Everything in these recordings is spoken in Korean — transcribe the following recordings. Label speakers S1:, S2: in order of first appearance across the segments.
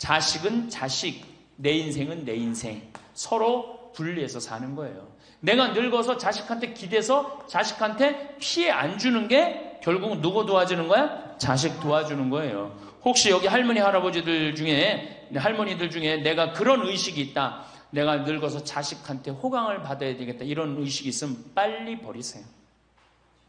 S1: 자식은 자식, 내 인생은 내 인생. 서로 분리해서 사는 거예요. 내가 늙어서 자식한테 기대서 자식한테 피해 안 주는 게 결국은 누구 도와주는 거야? 자식 도와주는 거예요. 혹시 여기 할머니들 중에 내가 그런 의식이 있다. 내가 늙어서 자식한테 호강을 받아야 되겠다. 이런 의식이 있으면 빨리 버리세요.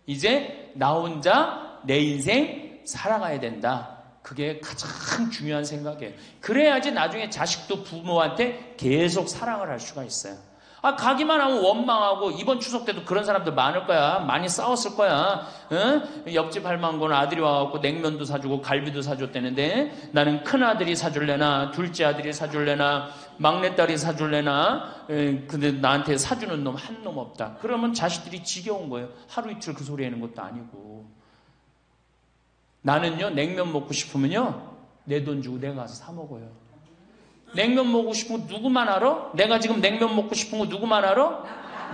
S1: 이제 나 혼자 내 인생 살아가야 된다. 그게 가장 중요한 생각이에요. 그래야지 나중에 자식도 부모한테 계속 사랑을 할 수가 있어요. 가기만 하면 원망하고 이번 추석 때도 그런 사람들 많을 거야. 많이 싸웠을 거야. 응? 옆집 할망구는 아들이 와갖고 냉면도 사주고 갈비도 사줬다는데 나는 큰아들이 사줄래나 둘째 아들이 사줄래나 막내딸이 사줄래나 근데 나한테 사주는 놈 한 놈 없다. 그러면 자식들이 지겨운 거예요. 하루 이틀 그 소리 하는 것도 아니고. 나는요 냉면 먹고 싶으면요 내 돈 주고 내가 가서 사 먹어요. 냉면 먹고 싶은 거 누구만 알아? 내가 지금 냉면 먹고 싶은 거 누구만 알아?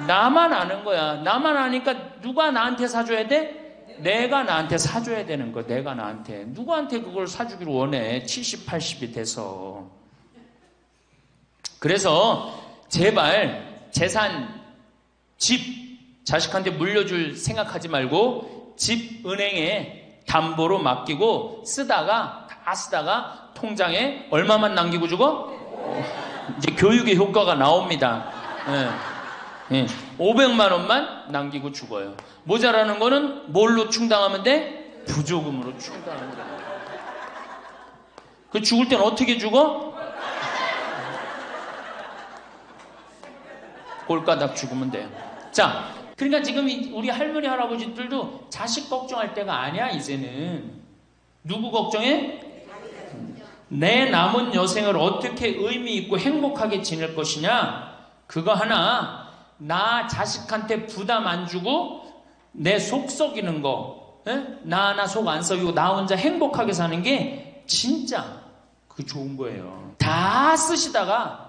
S1: 나만 아는 거야. 나만 아니까 누가 나한테 사줘야 돼? 내가 나한테 사줘야 되는 거야. 내가 나한테. 누구한테 그걸 사주기를 원해. 70, 80이 돼서. 그래서 제발 재산, 집 자식한테 물려줄 생각하지 말고 집 은행에 담보로 맡기고 다 쓰다가 통장에 얼마만 남기고 주고? 이제 교육의 효과가 나옵니다. 500만 원만 남기고 죽어요. 모자라는 거는 뭘로 충당하면 돼? 부조금으로 충당하면 돼. 그 죽을 땐 어떻게 죽어? 꼴가닥 죽으면 돼요. 자, 그러니까 지금 우리 할머니 할아버지들도 자식 걱정할 때가 아니야. 이제는 누구 걱정해? 내 남은 여생을 어떻게 의미 있고 행복하게 지낼 것이냐? 그거 하나. 나 자식한테 부담 안 주고 내 속 썩이는 거, 나 하나 속 안 썩이고 나 혼자 행복하게 사는 게 진짜 그 좋은 거예요. 다 쓰시다가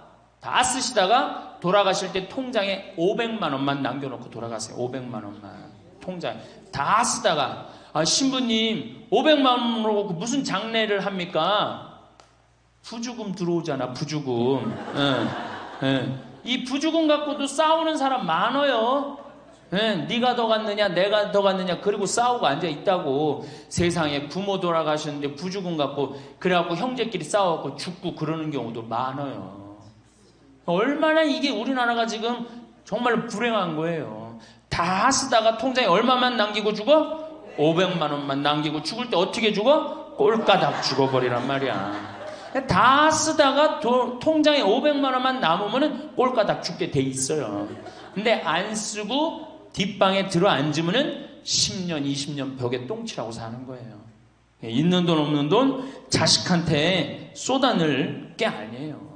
S1: 돌아가실 때 통장에 500만 원만 남겨놓고 돌아가세요. 500만 원만 통장에 다 쓰다가 신부님 500만 원으로 무슨 장례를 합니까? 부주금 들어오잖아. 부주금. 이 부주금 갖고도 싸우는 사람 많아요. 네가 더 갔느냐 내가 더 갔느냐 그리고 싸우고 앉아있다고. 세상에 부모 돌아가셨는데 부주금 갖고 그래갖고 형제끼리 싸워갖고 죽고 그러는 경우도 많아요. 얼마나 이게 우리나라가 지금 정말 불행한 거예요. 다 쓰다가 통장에 얼마만 남기고 죽어? 500만 원만 남기고 죽을 때 어떻게 죽어? 꼴까닥 죽어버리란 말이야. 다 쓰다가 통장에 500만 원만 남으면 꼴까닥 죽게 돼 있어요. 근데 안 쓰고 뒷방에 들어 앉으면 10년, 20년 벽에 똥치라고 사는 거예요. 있는 돈 없는 돈 자식한테 쏟아낼 게 아니에요.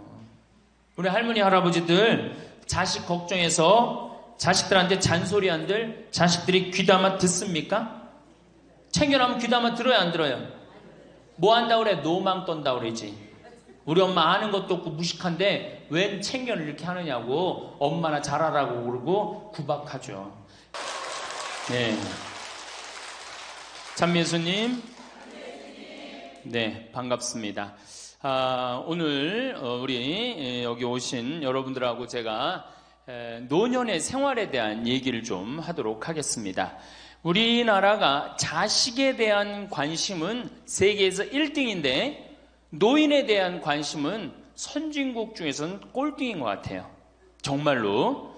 S1: 우리 할머니 할아버지들 자식 걱정해서 자식들한테 잔소리한들 자식들이 귀담아 듣습니까? 챙겨나면 귀담아 들어야 안 들어요? 뭐 한다고 그래? 노망 떤다 그러지. 우리 엄마 아는 것도 없고 무식한데 웬 챙겨를 이렇게 하느냐고 엄마나 잘하라고 그러고 구박하죠. 네. 참미수님. 네, 반갑습니다. 오늘 우리 여기 오신 여러분들하고 제가 노년의 생활에 대한 얘기를 좀 하도록 하겠습니다. 우리나라가 자식에 대한 관심은 세계에서 1등인데 노인에 대한 관심은 선진국 중에서는 꼴등인 것 같아요. 정말로.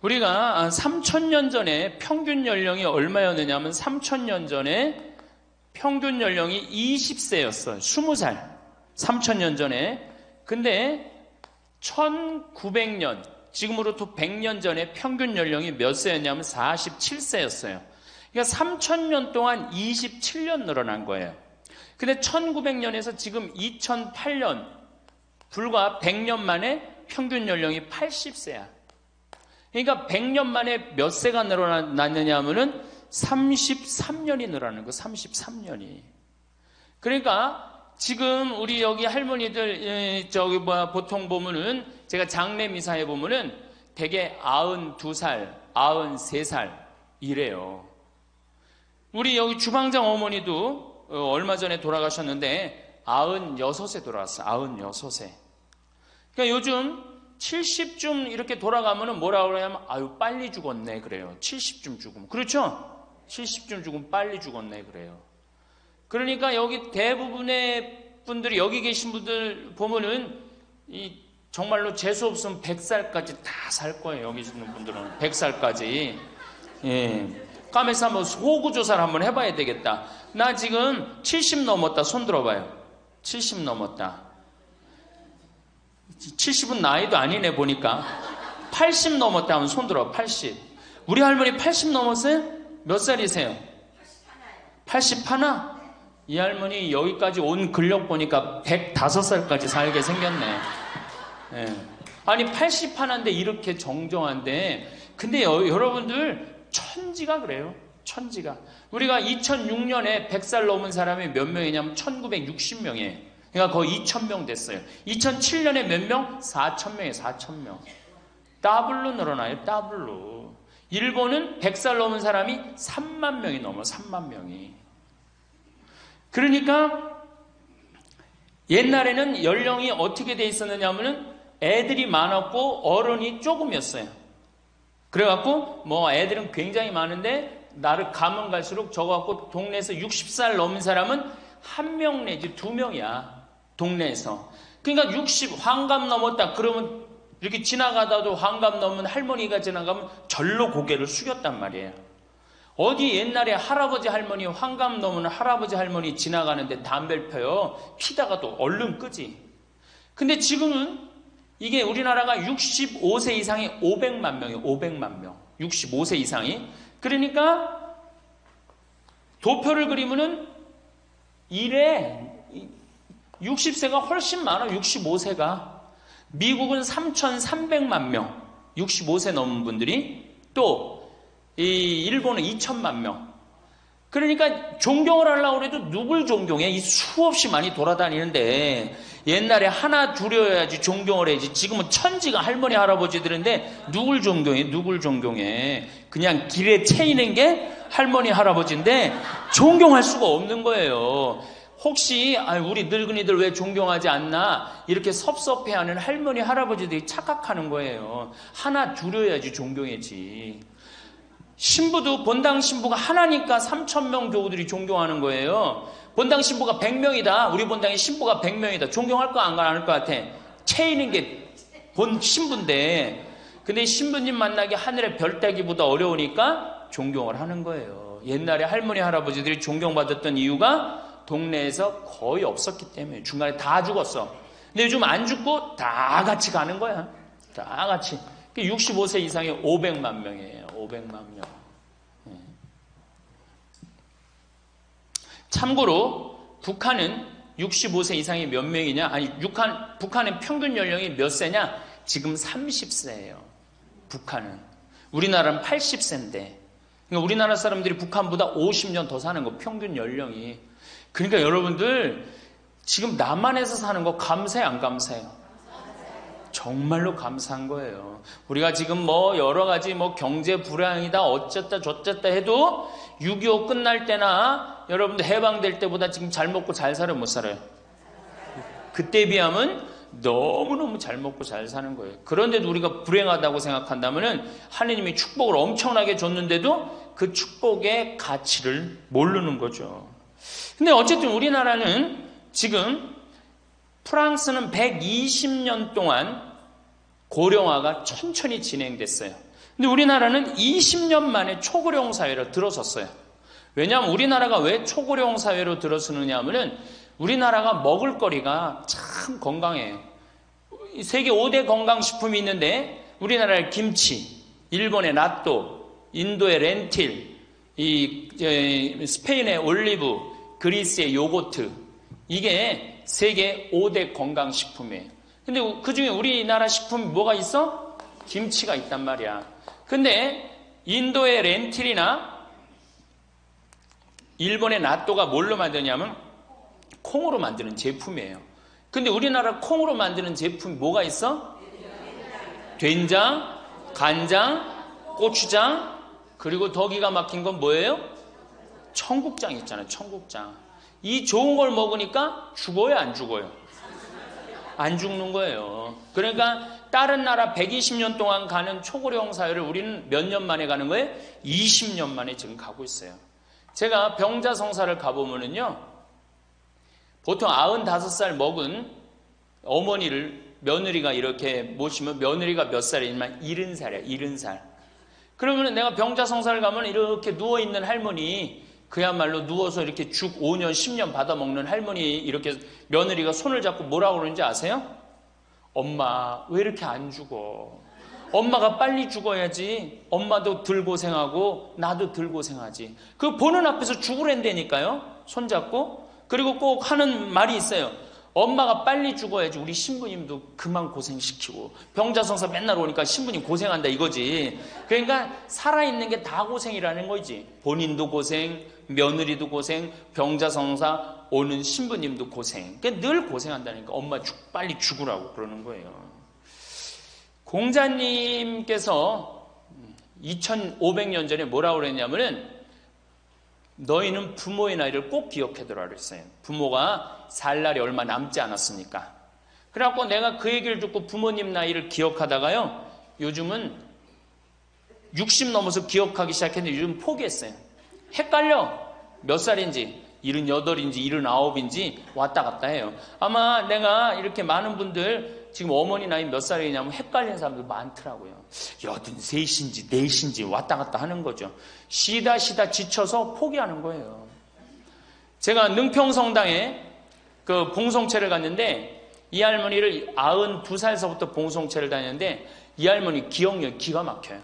S1: 우리가 3,000년 전에 평균 연령이 얼마였느냐면 3,000년 전에 평균 연령이 20세였어요. 20살. 3,000년 전에. 근데 1900년, 지금으로부터 100년 전에 평균 연령이 몇 세였냐면 47세였어요. 그러니까 3,000년 동안 27년 늘어난 거예요. 근데 1900년에서 지금 2008년, 불과 100년 만에 평균 연령이 80세야. 그러니까 100년 만에 몇 세가 늘어났느냐 하면은 33년이 늘어나는 거, 33년이. 그러니까 지금 우리 여기 할머니들, 보통 보면은, 제가 장례 미사에 보면은 대개 92살, 93살 이래요. 우리 여기 주방장 어머니도 얼마 전에 돌아가셨는데 96에 돌아왔어. 96에. 그러니까 요즘 70쯤 이렇게 돌아가면은 뭐라 그러냐면 아유 빨리 죽었네 그래요. 70쯤 죽으면. 그렇죠? 70쯤 죽으면 빨리 죽었네 그래요. 그러니까 여기 대부분의 분들이 여기 계신 분들 보면은 이 정말로 재수 없으면 100살까지 다 살 거예요. 여기 있는 분들은 100살까지. 예. 까매서 한번 호구조사를 한번 해봐야 되겠다. 나 지금 70 넘었다. 손 들어봐요. 70 넘었다. 70은 나이도 아니네 보니까. 80 넘었다 하면 손 들어. 80. 우리 할머니 80 넘었어요? 몇 살이세요? 80 하나? 이 할머니 여기까지 온 근력 보니까 105살까지 살게 생겼네. 예. 아니 80 하나인데 이렇게 정정한데, 근데 여러분들 천지가 그래요. 천지가. 우리가 2006년에 100살 넘은 사람이 몇 명이냐면 1960명이에요. 그러니까 거의 2000명 됐어요. 2007년에 몇 명? 4000명이에요. 4000명. 더블로 늘어나요. 더블로. 일본은 100살 넘은 사람이 3만 명이 넘어. 3만 명이. 그러니까 옛날에는 연령이 어떻게 돼 있었느냐 하면은 애들이 많았고 어른이 조금이었어요. 그래갖고 뭐 애들은 굉장히 많은데 나를 가면 갈수록 적어갖고 동네에서 60살 넘은 사람은 1명 내지 2명이야. 동네에서. 그러니까 60 환갑 넘었다 그러면 이렇게 지나가다도 환갑 넘은 할머니가 지나가면 절로 고개를 숙였단 말이에요. 어디 옛날에 할아버지 할머니 환갑 넘은 할아버지 할머니 지나가는데 담배를 펴요. 피다가도 얼른 끄지. 근데 지금은 이게 우리나라가 65세 이상이 500만 명이에요. 500만 명. 65세 이상이. 그러니까 도표를 그리면은 1에 60세가 훨씬 많아. 65세가. 미국은 3,300만 명. 65세 넘은 분들이. 또 이 일본은 2천만 명. 그러니까 존경을 하려고 해도 누굴 존경해? 이 수없이 많이 돌아다니는데 옛날에 하나 둘이어야지 존경을 해야지. 지금은 천지가 할머니 할아버지들인데 누굴 존경해? 누굴 존경해? 그냥 길에 채이는 게 할머니 할아버지인데 존경할 수가 없는 거예요. 혹시 우리 늙은이들 왜 존경하지 않나 이렇게 섭섭해하는 할머니 할아버지들이 착각하는 거예요. 하나 둘이어야지 존경해지. 신부도 본당 신부가 하나니까 3,000명 교우들이 존경하는 거예요. 본당 신부가 100명이다. 우리 본당에 신부가 100명이다. 존경할 거 안 할 것 같아. 채이는 게 본 신부인데, 근데 신부님 만나기 하늘의 별 따기보다 어려우니까 존경을 하는 거예요. 옛날에 할머니 할아버지들이 존경받았던 이유가 동네에서 거의 없었기 때문에. 중간에 다 죽었어. 근데 요즘 안 죽고 다 같이 가는 거야. 다 같이. 65세 이상이 500만 명이에요. 500만 명. 참고로 북한은 65세 이상이 몇 명이냐? 아니, 북한의 평균 연령이 몇 세냐? 지금 30세예요. 북한은. 우리나라는 80세인데. 그러니까 우리나라 사람들이 북한보다 50년 더 사는 거, 평균 연령이. 그러니까 여러분들 지금 남한에서 사는 거 감사해, 안 감사해요? 정말로 감사한 거예요. 우리가 지금 뭐 여러 가지 뭐 경제 불황이다 어쨌다 저쨌다 해도 6.25 끝날 때나 여러분들 해방될 때보다 지금 잘 먹고 잘 살아요, 못 살아요? 그때에 비하면 너무너무 잘 먹고 잘 사는 거예요. 그런데도 우리가 불행하다고 생각한다면은 하느님이 축복을 엄청나게 줬는데도 그 축복의 가치를 모르는 거죠. 근데 어쨌든 우리나라는 지금 프랑스는 120년 동안 고령화가 천천히 진행됐어요. 근데 우리나라는 20년 만에 초고령 사회로 들어섰어요. 왜냐하면 우리나라가 왜 초고령 사회로 들어서느냐 하면은 우리나라가 먹을 거리가 참 건강해요. 세계 5대 건강식품이 있는데 우리나라의 김치, 일본의 나또, 인도의 렌틸, 스페인의 올리브, 그리스의 요거트, 이게 세계 5대 건강식품이에요. 근데 그 중에 우리나라 식품이 뭐가 있어? 김치가 있단 말이야. 근데 인도의 렌틸이나 일본의 나또가 뭘로 만드냐면 콩으로 만드는 제품이에요. 근데 우리나라 콩으로 만드는 제품이 뭐가 있어? 된장, 간장, 고추장, 그리고 더 기가 막힌 건 뭐예요? 청국장 있잖아요. 청국장. 이 좋은 걸 먹으니까 죽어요, 안 죽어요? 안 죽는 거예요. 그러니까 다른 나라 120년 동안 가는 초고령 사회를 우리는 몇 년 만에 가는 거예요? 20년 만에 지금 가고 있어요. 제가 병자성사를 가보면은요, 보통 95살 먹은 어머니를 며느리가 이렇게 모시면 며느리가 몇 살이냐면 70살이야, 70살. 그러면 내가 병자성사를 가면 이렇게 누워있는 할머니, 그야말로 누워서 이렇게 죽 5년, 10년 받아먹는 할머니, 이렇게 며느리가 손을 잡고 뭐라고 그러는지 아세요? 엄마, 왜 이렇게 안 죽어? 엄마가 빨리 죽어야지. 엄마도 덜 고생하고 나도 덜 고생하지. 그 보는 앞에서 죽으랜다니까요. 손잡고. 그리고 꼭 하는 말이 있어요. 엄마가 빨리 죽어야지 우리 신부님도 그만 고생시키고. 병자성사 맨날 오니까 신부님 고생한다 이거지. 그러니까 살아있는 게 다 고생이라는 거지. 본인도 고생, 며느리도 고생, 병자성사 오는 신부님도 고생. 그러니까 늘 고생한다니까. 엄마 빨리 죽으라고 그러는 거예요. 공자님께서 2500년 전에 뭐라고 그랬냐면은 너희는 부모의 나이를 꼭 기억해두라 그랬어요. 부모가 살 날이 얼마 남지 않았으니까. 그래갖고 내가 그 얘기를 듣고 부모님 나이를 기억하다가요, 요즘은 60 넘어서 기억하기 시작했는데 요즘 포기했어요. 헷갈려. 몇 살인지 78인지 79인지 왔다 갔다 해요. 아마 내가 이렇게 많은 분들 지금 어머니 나이 몇 살이냐면 헷갈리는 사람들 많더라고요. 83인지 4인지 왔다 갔다 하는 거죠. 쉬다 지쳐서 포기하는 거예요. 제가 능평성당에 그 봉송체를 갔는데 이 할머니를 92살서부터 봉송체를 다녔는데 이 할머니 기억력이 기가 막혀요.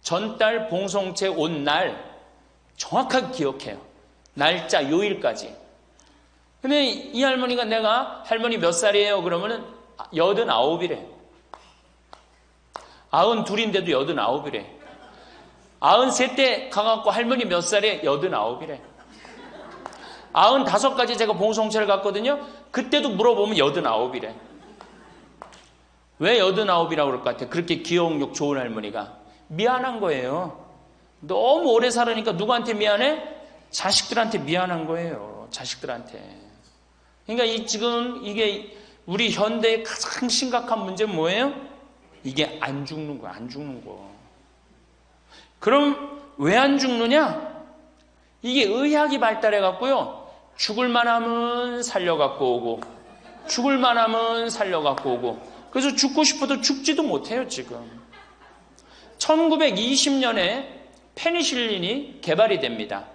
S1: 전달 봉송체 온 날 정확하게 기억해요. 날짜 요일까지. 근데 이 할머니가 내가 할머니 몇 살이에요? 그러면은 89이래. 92인데도 89이래. 93때 가갖고 할머니 몇 살에 89이래. 95까지 제가 봉송체를 갔거든요. 그때도 물어보면 89이래. 왜 89이라고 그럴 것 같아요? 그렇게 기억력 좋은 할머니가. 미안한 거예요. 너무 오래 살으니까 누구한테 미안해? 자식들한테 미안한 거예요. 자식들한테. 그러니까 지금 이게 우리 현대의 가장 심각한 문제는 뭐예요? 이게 안 죽는 거야. 안 죽는 거. 그럼 왜 안 죽느냐? 이게 의학이 발달해 갖고요. 죽을 만하면 살려 갖고 오고 죽을 만하면 살려 갖고 오고 그래서 죽고 싶어도 죽지도 못해요. 지금 1920년에 페니실린이 개발이 됩니다.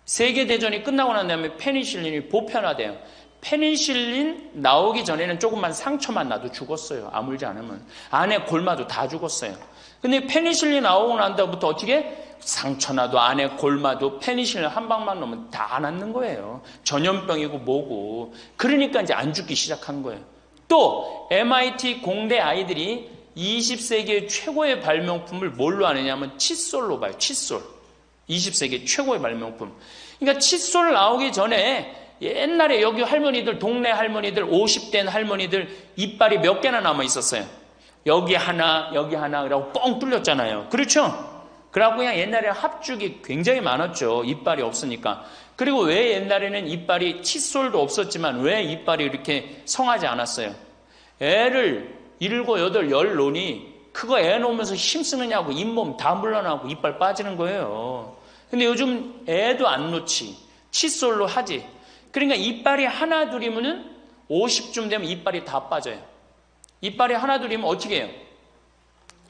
S1: 세계대전이 끝나고 난 다음에 페니실린이 보편화돼요. 페니실린 나오기 전에는 조금만 상처만 나도 죽었어요. 아물지 않으면. 안에 골마도 다 죽었어요. 근데 페니실린 나오고 난 다음부터 어떻게? 상처 나도 안에 골마도 페니실린 한 방만 넣으면 다 낫는 거예요. 전염병이고 뭐고. 그러니까 이제 안 죽기 시작한 거예요. 또 MIT 공대 아이들이 20세기의 최고의 발명품을 뭘로 하느냐면 칫솔로 봐요. 칫솔. 20세기 최고의 발명품. 그러니까 칫솔 나오기 전에 옛날에 여기 할머니들, 동네 할머니들, 50대 할머니들 이빨이 몇 개나 남아 있었어요. 여기 하나, 그러고 뻥 뚫렸잖아요. 그렇죠? 그래갖고 그냥 옛날에 합죽이 굉장히 많았죠. 이빨이 없으니까. 그리고 왜 옛날에는 이빨이 칫솔도 없었지만 왜 이빨이 이렇게 성하지 않았어요? 애를 7, 8, 10 놓으니 그거 애 놓으면서 힘쓰느냐고 잇몸 다 물러나고 이빨 빠지는 거예요. 근데 요즘 애도 안 놓지. 칫솔로 하지. 그러니까 이빨이 하나 둘이면은 50쯤 되면 이빨이 다 빠져요. 이빨이 하나 둘이면 어떻게 해요?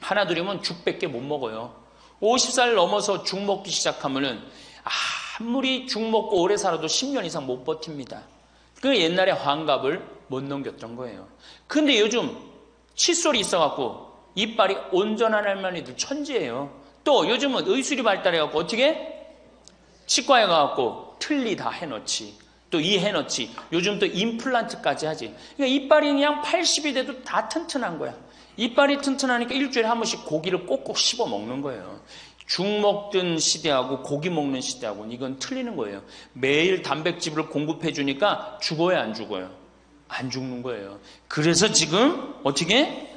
S1: 하나 둘이면 죽밖에 못 먹어요. 50살 넘어서 죽 먹기 시작하면은 아무리 죽 먹고 오래 살아도 10년 이상 못 버팁니다. 그 옛날에 환갑을 못 넘겼던 거예요. 근데 요즘 칫솔이 있어갖고 이빨이 온전한 할머니들 천지예요. 또 요즘은 의술이 발달해갖고 어떻게? 치과에 가갖고 틀니 다 해놓지. 또 이 해놓지. 요즘 또 임플란트까지 하지. 그러니까 이빨이 그냥 80이 돼도 다 튼튼한 거야. 이빨이 튼튼하니까 일주일에 한 번씩 고기를 꼭꼭 씹어 먹는 거예요. 죽 먹던 시대하고 고기 먹는 시대하고는 이건 틀리는 거예요. 매일 단백질을 공급해 주니까 죽어요, 안 죽어요? 안 죽는 거예요. 그래서 지금 어떻게?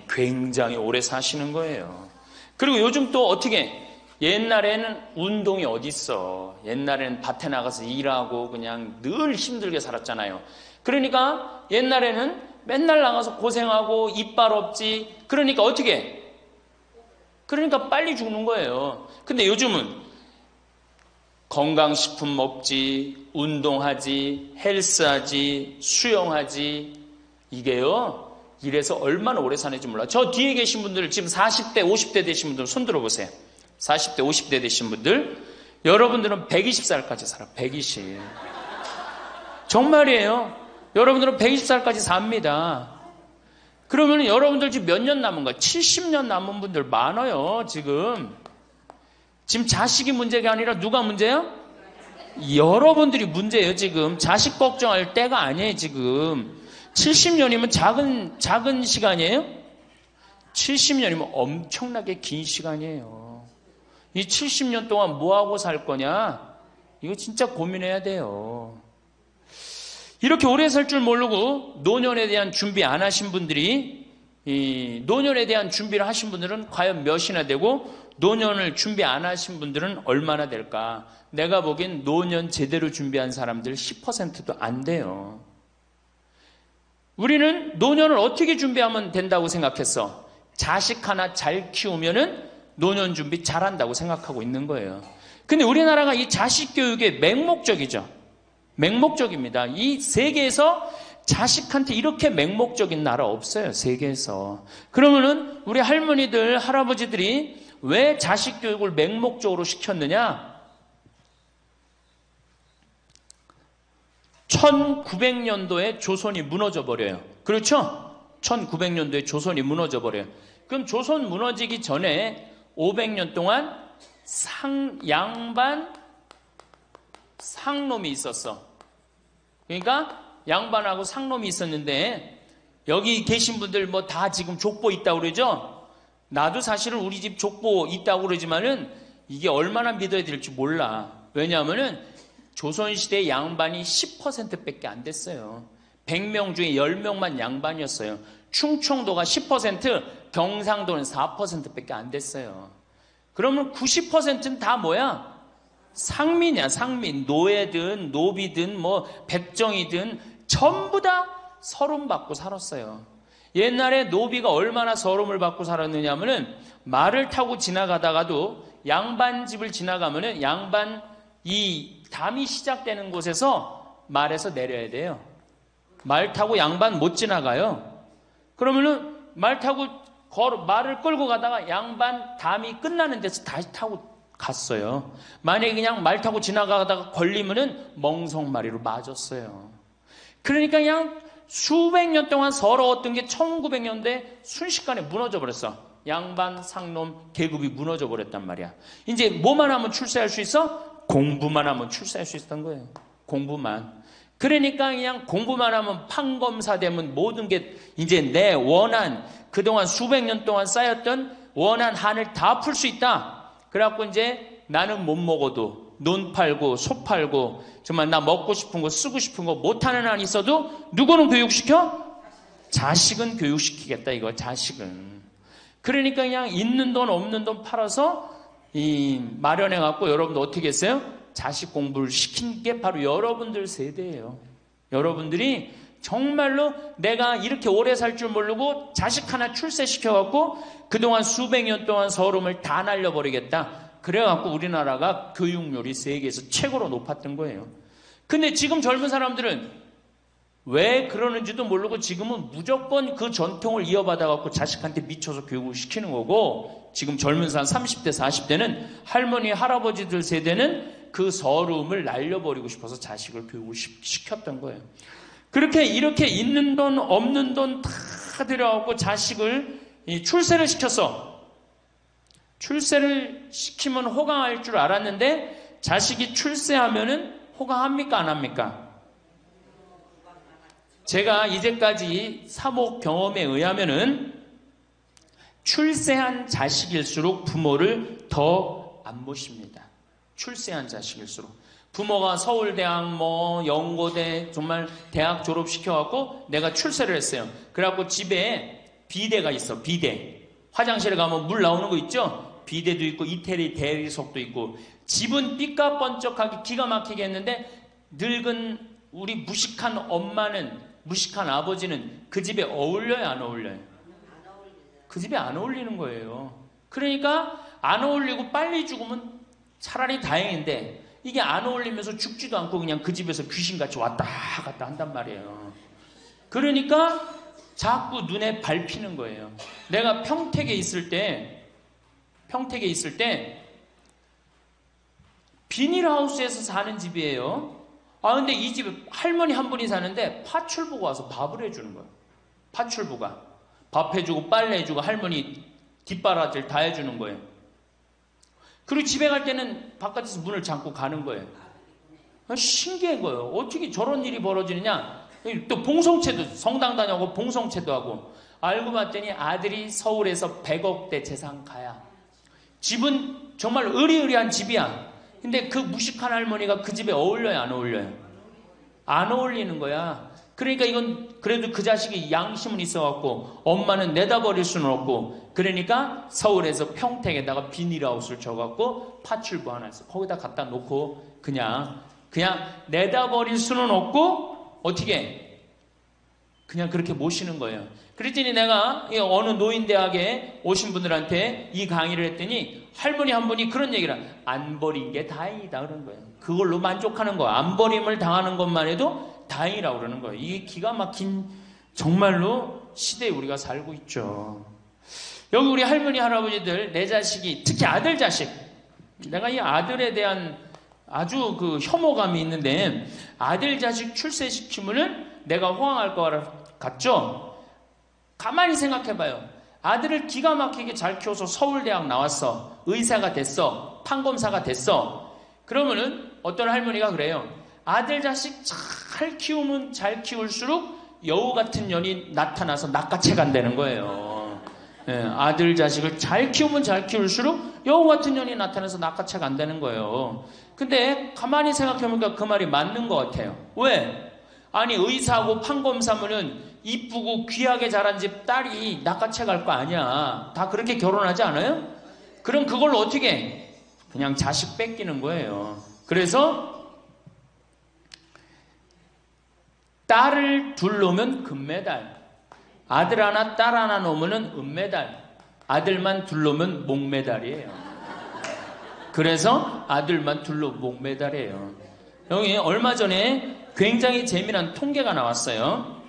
S1: 굉장히 오래 사시는 거예요. 그리고 요즘 또 어떻게? 옛날에는 운동이 어딨어. 옛날에는 밭에 나가서 일하고 그냥 늘 힘들게 살았잖아요. 그러니까 옛날에는 맨날 나가서 고생하고 이빨 없지. 그러니까 어떻게 해? 그러니까 빨리 죽는 거예요. 근데 요즘은 건강식품 먹지, 운동하지, 헬스하지, 수영하지. 이게요, 이래서 얼마나 오래 사는지 몰라. 저 뒤에 계신 분들, 지금 40대, 50대 되신 분들 손 들어보세요. 40대, 50대 되신 분들, 여러분들은 120살까지 살아. 120. 정말이에요. 여러분들은 120살까지 삽니다. 그러면 여러분들 지금 몇 년 남은 거야? 70년 남은 분들 많아요, 지금. 지금 자식이 문제가 아니라 누가 문제야? 여러분들이 문제예요, 지금. 자식 걱정할 때가 아니에요, 지금. 70년이면 작은 시간이에요? 70년이면 엄청나게 긴 시간이에요. 이 70년 동안 뭐하고 살 거냐? 이거 진짜 고민해야 돼요. 이렇게 오래 살 줄 모르고 노년에 대한 준비 안 하신 분들이, 이 노년에 대한 준비를 하신 분들은 과연 몇이나 되고, 노년을 준비 안 하신 분들은 얼마나 될까? 내가 보기엔 노년 제대로 준비한 사람들 10%도 안 돼요. 우리는 노년을 어떻게 준비하면 된다고 생각했어? 자식 하나 잘 키우면은 노년 준비 잘한다고 생각하고 있는 거예요. 근데 우리나라가 이 자식 교육에 맹목적이죠. 맹목적입니다. 이 세계에서 자식한테 이렇게 맹목적인 나라 없어요. 세계에서. 그러면은 우리 할머니들, 할아버지들이 왜 자식 교육을 맹목적으로 시켰느냐? 1900년도에 조선이 무너져 버려요. 그렇죠? 1900년도에 조선이 무너져 버려요. 그럼 조선 무너지기 전에 500년 동안 양반 상놈이 있었어. 그러니까 양반하고 상놈이 있었는데, 여기 계신 분들 뭐 다 지금 족보 있다고 그러죠? 나도 사실은 우리 집 족보 있다고 그러지만은 이게 얼마나 믿어야 될지 몰라. 왜냐하면은 조선시대 양반이 10%밖에 안 됐어요. 100명 중에 10명만 양반이었어요. 충청도가 10%, 경상도는 4%밖에 안 됐어요. 그러면 90%는 다 뭐야? 상민이야, 상민. 노예든 노비든 뭐 백정이든 전부 다 서름 받고 살았어요. 옛날에 노비가 얼마나 서름을 받고 살았느냐면은 말을 타고 지나가다가도 양반 집을 지나가면은 양반 이 담이 시작되는 곳에서 말에서 내려야 돼요. 말 타고 양반 못 지나가요. 그러면은 말 타고 말을 끌고 가다가 양반 담이 끝나는 데서 다시 타고 갔어요. 만약에 그냥 말 타고 지나가다가 걸리면은 멍석마리로 맞았어요. 그러니까 그냥 수백 년 동안 서러웠던 게 1900년대 순식간에 무너져 버렸어. 양반, 상놈, 계급이 무너져 버렸단 말이야. 이제 뭐만 하면 출세할 수 있어? 공부만 하면 출세할 수 있었던 거예요. 공부만. 그러니까 그냥 공부만 하면 판검사 되면 모든 게 이제 내 원한, 그동안 수백 년 동안 쌓였던 원한 한을 다 풀 수 있다. 그래갖고 이제 나는 못 먹어도 논 팔고 소 팔고 정말 나 먹고 싶은 거 쓰고 싶은 거 못하는 한 있어도 누구는 교육시켜? 자식은 교육시키겠다 이거. 자식은. 그러니까 그냥 있는 돈 없는 돈 팔아서 마련해갖고 여러분들 어떻게 했어요? 자식 공부를 시킨 게 바로 여러분들 세대예요. 여러분들이 정말로 내가 이렇게 오래 살 줄 모르고 자식 하나 출세시켜갖고 그동안 수백 년 동안 서름을 다 날려버리겠다. 그래갖고 우리나라가 교육률이 세계에서 최고로 높았던 거예요. 근데 지금 젊은 사람들은 왜 그러는지도 모르고 지금은 무조건 그 전통을 이어받아갖고 자식한테 미쳐서 교육을 시키는 거고, 지금 젊은 사람 30대 40대는 할머니 할아버지들 세대는 그 서름을 날려버리고 싶어서 자식을 교육을 시켰던 거예요. 그렇게 이렇게 있는 돈 없는 돈 다 들여갖고 자식을 출세를 시켰어. 출세를 시키면 호강할 줄 알았는데 자식이 출세하면은 호강합니까 안 합니까? 제가 이제까지 사목 경험에 의하면은 출세한 자식일수록 부모를 더 안 모십니다. 출세한 자식일수록. 부모가 서울대학 뭐 연고대 정말 대학 졸업시켜갖고 내가 출세를 했어요. 그래갖고 집에 비대가 있어. 비대. 화장실에 가면 물 나오는 거 있죠? 비대도 있고 이태리 대리석도 있고 집은 삐까번쩍하게 기가 막히게 했는데 늙은 우리 무식한 엄마는 무식한 아버지는 그 집에 어울려요, 안 어울려요? 그 집에 안 어울리는 거예요. 그러니까 안 어울리고 빨리 죽으면 차라리 다행인데 이게 안 어울리면서 죽지도 않고 그냥 그 집에서 귀신같이 왔다 갔다 한단 말이에요. 그러니까 자꾸 눈에 밟히는 거예요. 내가 평택에 있을 때 비닐하우스에서 사는 집이에요. 근데 이 집에 할머니 한 분이 사는데 파출부가 와서 밥을 해주는 거예요. 파출부가 밥 해주고 빨래 해주고 할머니 뒷바라지를 다 해주는 거예요. 그리고 집에 갈 때는 바깥에서 문을 잠고 가는 거예요. 신기한 거예요. 어떻게 저런 일이 벌어지느냐. 또 봉송체도 성당 다녀고 봉송체도 하고 알고 봤더니 아들이 서울에서 100억대 재산가야. 집은 정말 으리으리한 집이야. 근데 그 무식한 할머니가 그 집에 어울려요, 안 어울려요? 안 어울리는 거야. 그러니까 이건 그래도 그 자식이 양심은 있어갖고 엄마는 내다버릴 수는 없고 그러니까 서울에서 평택에다가 비닐하우스를 줘갖고 파출부 하나 있어. 거기다 갖다 놓고 그냥 내다버릴 수는 없고 어떻게 그냥 그렇게 모시는 거예요. 그랬더니 내가 어느 노인대학에 오신 분들한테 이 강의를 했더니 할머니 한 분이 그런 얘기를 안 버린 게 다행이다 그런 거예요. 그걸로 만족하는 거야. 안 버림을 당하는 것만 해도 다행이라고 그러는 거예요. 이게 기가 막힌 정말로 시대에 우리가 살고 있죠. 여기 우리 할머니 할아버지들 내 자식이 특히 아들 자식 내가 이 아들에 대한 아주 그 혐오감이 있는데 아들 자식 출세시키면은 내가 호황할 것 같죠? 가만히 생각해봐요. 아들을 기가 막히게 잘 키워서 서울대학 나왔어. 의사가 됐어. 판검사가 됐어. 그러면은 어떤 할머니가 그래요. 아들 자식 잘 키우면 잘 키울수록 여우 같은 년이 나타나서 낚아채 간다는 거예요. 아들 자식을 잘 키우면 잘 키울수록 여우 같은 년이 나타나서 낚아채 간다는 거예요. 근데 가만히 생각해보니까 그 말이 맞는 것 같아요. 왜? 아니 의사하고 판검사면은 이쁘고 귀하게 자란 집 딸이 낚아채 갈 거 아니야. 다 그렇게 결혼하지 않아요? 그럼 그걸 어떻게 해? 그냥 자식 뺏기는 거예요. 그래서 딸을 둘 놓으면 금메달, 아들 하나 딸 하나 놓으면 은메달, 아들만 둘 놓으면 목메달이에요. 그래서 아들만 둘 놓으면 목메달이에요. 여기 얼마 전에 굉장히 재미난 통계가 나왔어요.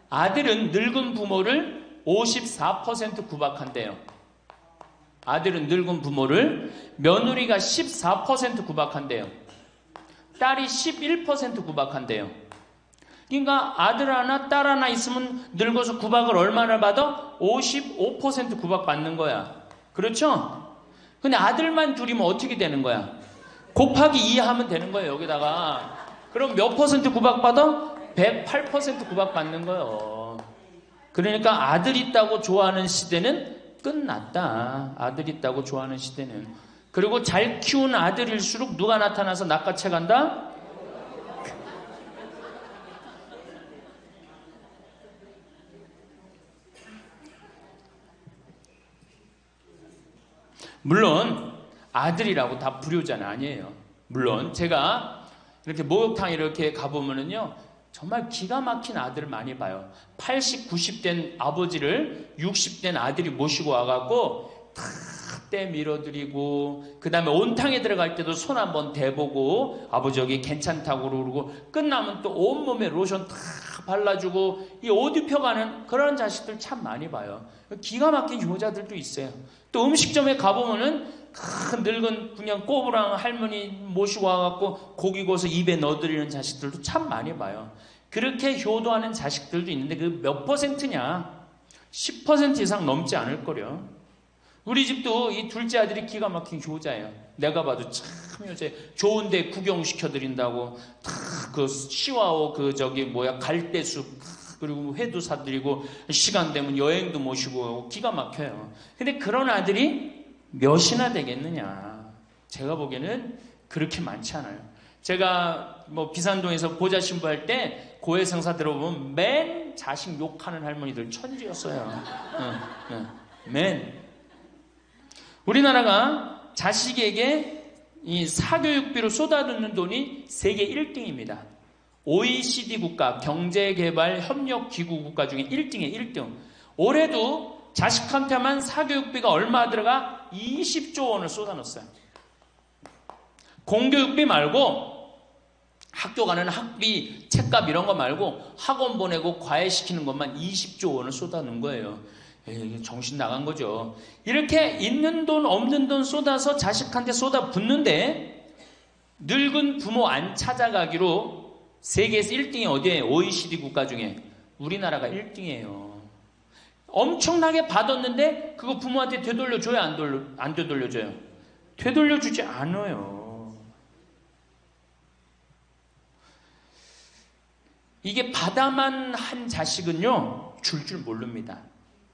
S1: 아들은 늙은 부모를 54% 구박한대요. 아들은 늙은 부모를 며느리가 14% 구박한대요. 딸이 11% 구박한대요. 그러니까 아들 하나 딸 하나 있으면 늙어서 구박을 얼마나 받아? 55% 구박받는 거야. 그렇죠? 근데 아들만 둘이면 어떻게 되는 거야? 곱하기 2 하면 되는 거예요. 여기다가. 그럼 몇 퍼센트 구박받아? 108% 구박받는 거예요. 그러니까 아들 있다고 좋아하는 시대는 끝났다. 아들 있다고 좋아하는 시대는. 그리고 잘 키운 아들일수록 누가 나타나서 낚아채 간다? 물론 아들이라고 다 불효자는 아니에요. 물론 제가 이렇게 목욕탕 이렇게 가보면은요 정말 기가 막힌 아들을 많이 봐요. 80, 90된 아버지를 60된 아들이 모시고 와갖고 다 때 밀어드리고 그 다음에 온탕에 들어갈 때도 손 한번 대보고 아버지 여기 괜찮다고 그러고 끝나면 또 온몸에 로션 다 발라주고 이 옷 입혀가는 그런 자식들 참 많이 봐요. 기가 막힌 효자들도 있어요. 또 음식점에 가보면은 큰 늙은 그냥 꼬부랑 할머니 모시고 와갖고 고기 구워서 입에 넣어드리는 자식들도 참 많이 봐요. 그렇게 효도하는 자식들도 있는데 그 몇 퍼센트냐? 10% 이상 넘지 않을 거려. 우리 집도 이 둘째 아들이 기가 막힌 효자예요. 내가 봐도 참 효자예요. 좋은데 구경시켜드린다고 다 그 시와오 그 저기 뭐야 갈대숲 그리고 회도 사드리고 시간 되면 여행도 모시고 기가 막혀요. 근데 그런 아들이 몇이나 되겠느냐? 제가 보기에는 그렇게 많지 않아요. 제가 뭐 비산동에서 보좌 신부할 때 고해성사 들어보면 맨 자식 욕하는 할머니들 천지였어요. 맨. 우리나라가 자식에게 이 사교육비로 쏟아붓는 돈이 세계 1등입니다. OECD 국가, 경제개발협력기구 국가 중에 1등이에요. 1등. 올해도 자식한테만 사교육비가 얼마 들어가? 20조 원을 쏟아넣었어요. 공교육비 말고 학교 가는 학비, 책값 이런 거 말고 학원 보내고 과외시키는 것만 20조 원을 쏟아놓은 거예요. 정신 나간 거죠. 이렇게 있는 돈 없는 돈 쏟아서 자식한테 쏟아붓는데 늙은 부모 안 찾아가기로 세계에서 1등이 어디에? OECD 국가 중에 우리나라가 1등이에요. 엄청나게 받았는데 그거 부모한테 되돌려줘요? 안 되돌려줘요? 되돌려주지 않아요. 이게 받아만 한 자식은요 줄 모릅니다.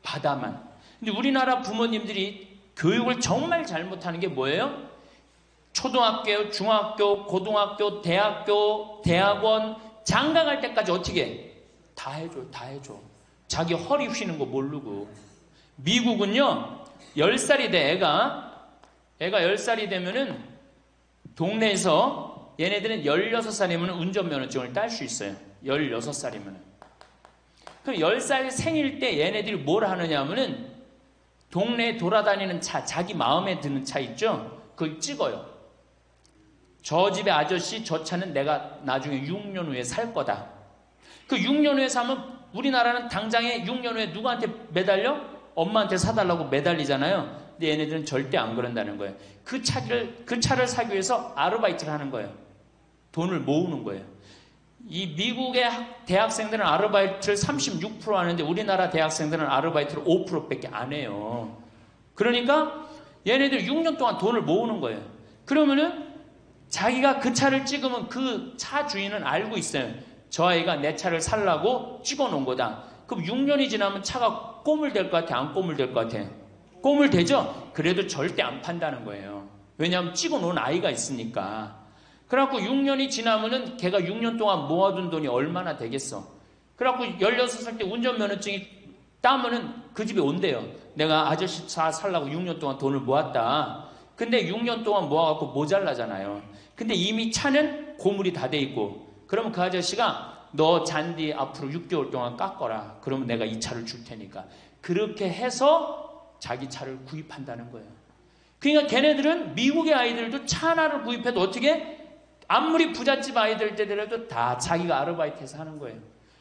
S1: 받아만. 근데 우리나라 부모님들이 교육을 정말 잘못하는 게 뭐예요? 초등학교, 중학교, 고등학교, 대학교, 대학원 장가 갈 때까지 어떻게 해? 다 해줘. 자기 허리 휘는 거 모르고. 미국은요 10살이 돼. 애가 10살이 되면은 동네에서 얘네들은 16살이면 운전면허증을 딸 수 있어요. 16살이면. 그럼 10살 생일 때 얘네들이 뭘 하느냐 하면은 동네에 돌아다니는 차, 자기 마음에 드는 차 있죠? 그걸 찍어요. 저 집의 아저씨 저 차는 내가 나중에 6년 후에 살 거다. 그 6년 후에 사면 우리나라는 당장에 6년 후에 누구한테 매달려? 엄마한테 사달라고 매달리잖아요. 근데 얘네들은 절대 안 그런다는 거예요. 그 차를 사기 위해서 아르바이트를 하는 거예요. 돈을 모으는 거예요. 이 미국의 대학생들은 아르바이트를 36% 하는데 우리나라 대학생들은 아르바이트를 5%밖에 안 해요. 그러니까 얘네들 6년 동안 돈을 모으는 거예요. 그러면은 자기가 그 차를 찍으면 그 차 주인은 알고 있어요. 저 아이가 내 차를 살라고 찍어 놓은 거다. 그럼 6년이 지나면 차가 꼬물될 것 같아? 안 꼬물될 것 같아? 꼬물되죠? 그래도 절대 안 판다는 거예요. 왜냐하면 찍어 놓은 아이가 있으니까. 그래갖고 6년이 지나면은 걔가 6년 동안 모아둔 돈이 얼마나 되겠어. 그래갖고 16살 때 운전면허증이 따면은 그 집에 온대요. 내가 아저씨 차 살라고 6년 동안 돈을 모았다. 근데 6년 동안 모아갖고 모자라잖아요. 근데 이미 차는 고물이 다 돼 있고, 그러면 그 아저씨가 너 잔디 앞으로 6개월 동안 깎어라. 그러면 내가 이 차를 줄 테니까. 그렇게 해서 자기 차를 구입한다는 거예요. 그러니까 걔네들은 미국의 아이들도 차 하나를 구입해도 어떻게? 아무리 부잣집 아이들 때더라도 다 자기가 아르바이트해서 하는 거예요.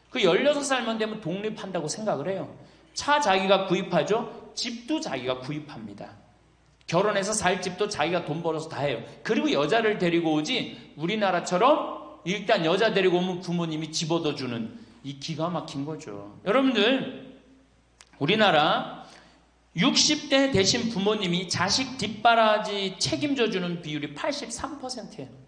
S1: 그 16살만 되면 독립한다고 생각을 해요. 차 자기가 구입하죠. 집도 자기가 구입합니다. 결혼해서 살 집도 자기가 돈 벌어서 다 해요. 그리고 여자를 데리고 오지 우리나라처럼 일단 여자 데리고 오면 부모님이 집 얻어주는 이 기가 막힌 거죠. 여러분들 우리나라 60대 되신 부모님이 자식 뒷바라지 책임져주는 비율이 83%예요.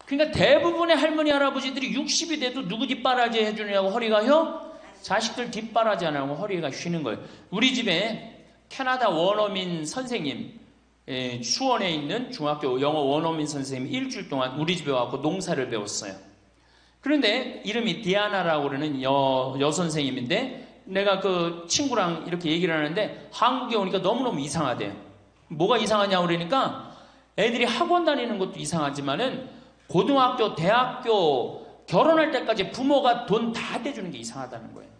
S1: 그러니까 대부분의 할머니 할아버지들이 60이 돼도 누구 뒷바라지 해주느냐고 허리가 혀? 자식들 뒷바라지 안 하고 허리가 쉬는 거예요. 우리 집에 캐나다 원어민 선생님, 수원에 있는 중학교 영어 원어민 선생님이 일주일 동안 우리 집에 와서 농사를 배웠어요. 그런데 이름이 디아나라고 그러는 여선생님인데 내가 그 친구랑 이렇게 얘기를 하는데 한국에 오니까 너무너무 이상하대요. 뭐가 이상하냐고 그러니까 애들이 학원 다니는 것도 이상하지만은 고등학교, 대학교 결혼할 때까지 부모가 돈 다 대주는 게 이상하다는 거예요.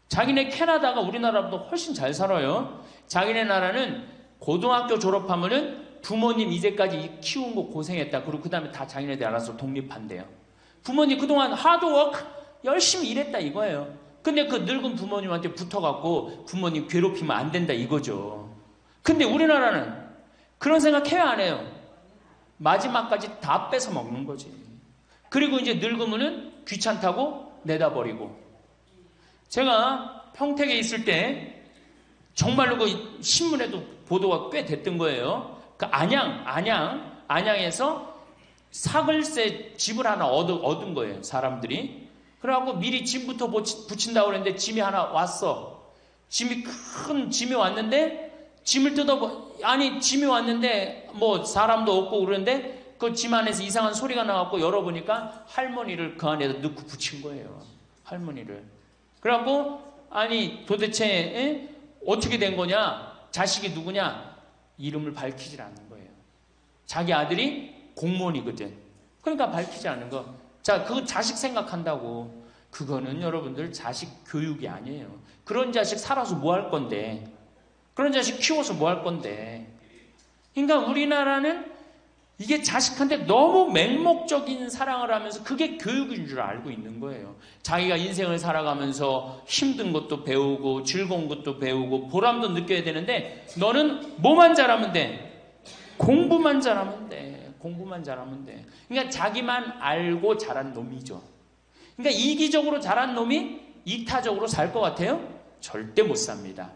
S1: 자기네 캐나다가 우리나라보다 훨씬 잘 살아요. 자기네 나라는 고등학교 졸업하면은 부모님 이제까지 키운 거 고생했다. 그리고 그 다음에 다 자기네들 알아서 독립한대요. 부모님 그동안 하드워크 열심히 일했다 이거예요. 근데 그 늙은 부모님한테 붙어갖고 부모님 괴롭히면 안 된다 이거죠. 근데 우리나라는 그런 생각 해야 안 해요. 마지막까지 다 뺏어 먹는 거지. 그리고 이제 늙으면은 귀찮다고 내다버리고. 제가 평택에 있을 때 정말로 그 신문에도 보도가 꽤 됐던 거예요. 그 안양에서 사글세 집을 하나 얻은 거예요, 사람들이. 그래갖고 미리 짐부터 붙인다고 그랬는데 짐이 하나 왔어. 큰 짐이 왔는데 짐을 짐이 왔는데 뭐 사람도 없고 그러는데 그 짐 안에서 이상한 소리가 나갖고 열어보니까 할머니를 그 안에다 넣고 붙인 거예요. 할머니를. 그래갖고 도대체 어떻게 된 거냐? 자식이 누구냐? 이름을 밝히질 않는 거예요. 자기 아들이 공무원이거든. 그러니까 밝히지 않는 거. 자, 그거 자식 생각한다고. 그거는 여러분들 자식 교육이 아니에요. 그런 자식 살아서 뭐 할 건데. 그런 자식 키워서 뭐 할 건데. 그러니까 우리나라는 이게 자식한테 너무 맹목적인 사랑을 하면서 그게 교육인 줄 알고 있는 거예요. 자기가 인생을 살아가면서 힘든 것도 배우고 즐거운 것도 배우고 보람도 느껴야 되는데 너는 뭐만 잘하면 돼? 공부만 잘하면 돼. 공부만 잘하면 돼. 그러니까 자기만 알고 자란 놈이죠. 그러니까 이기적으로 자란 놈이 이타적으로 살 것 같아요? 절대 못 삽니다.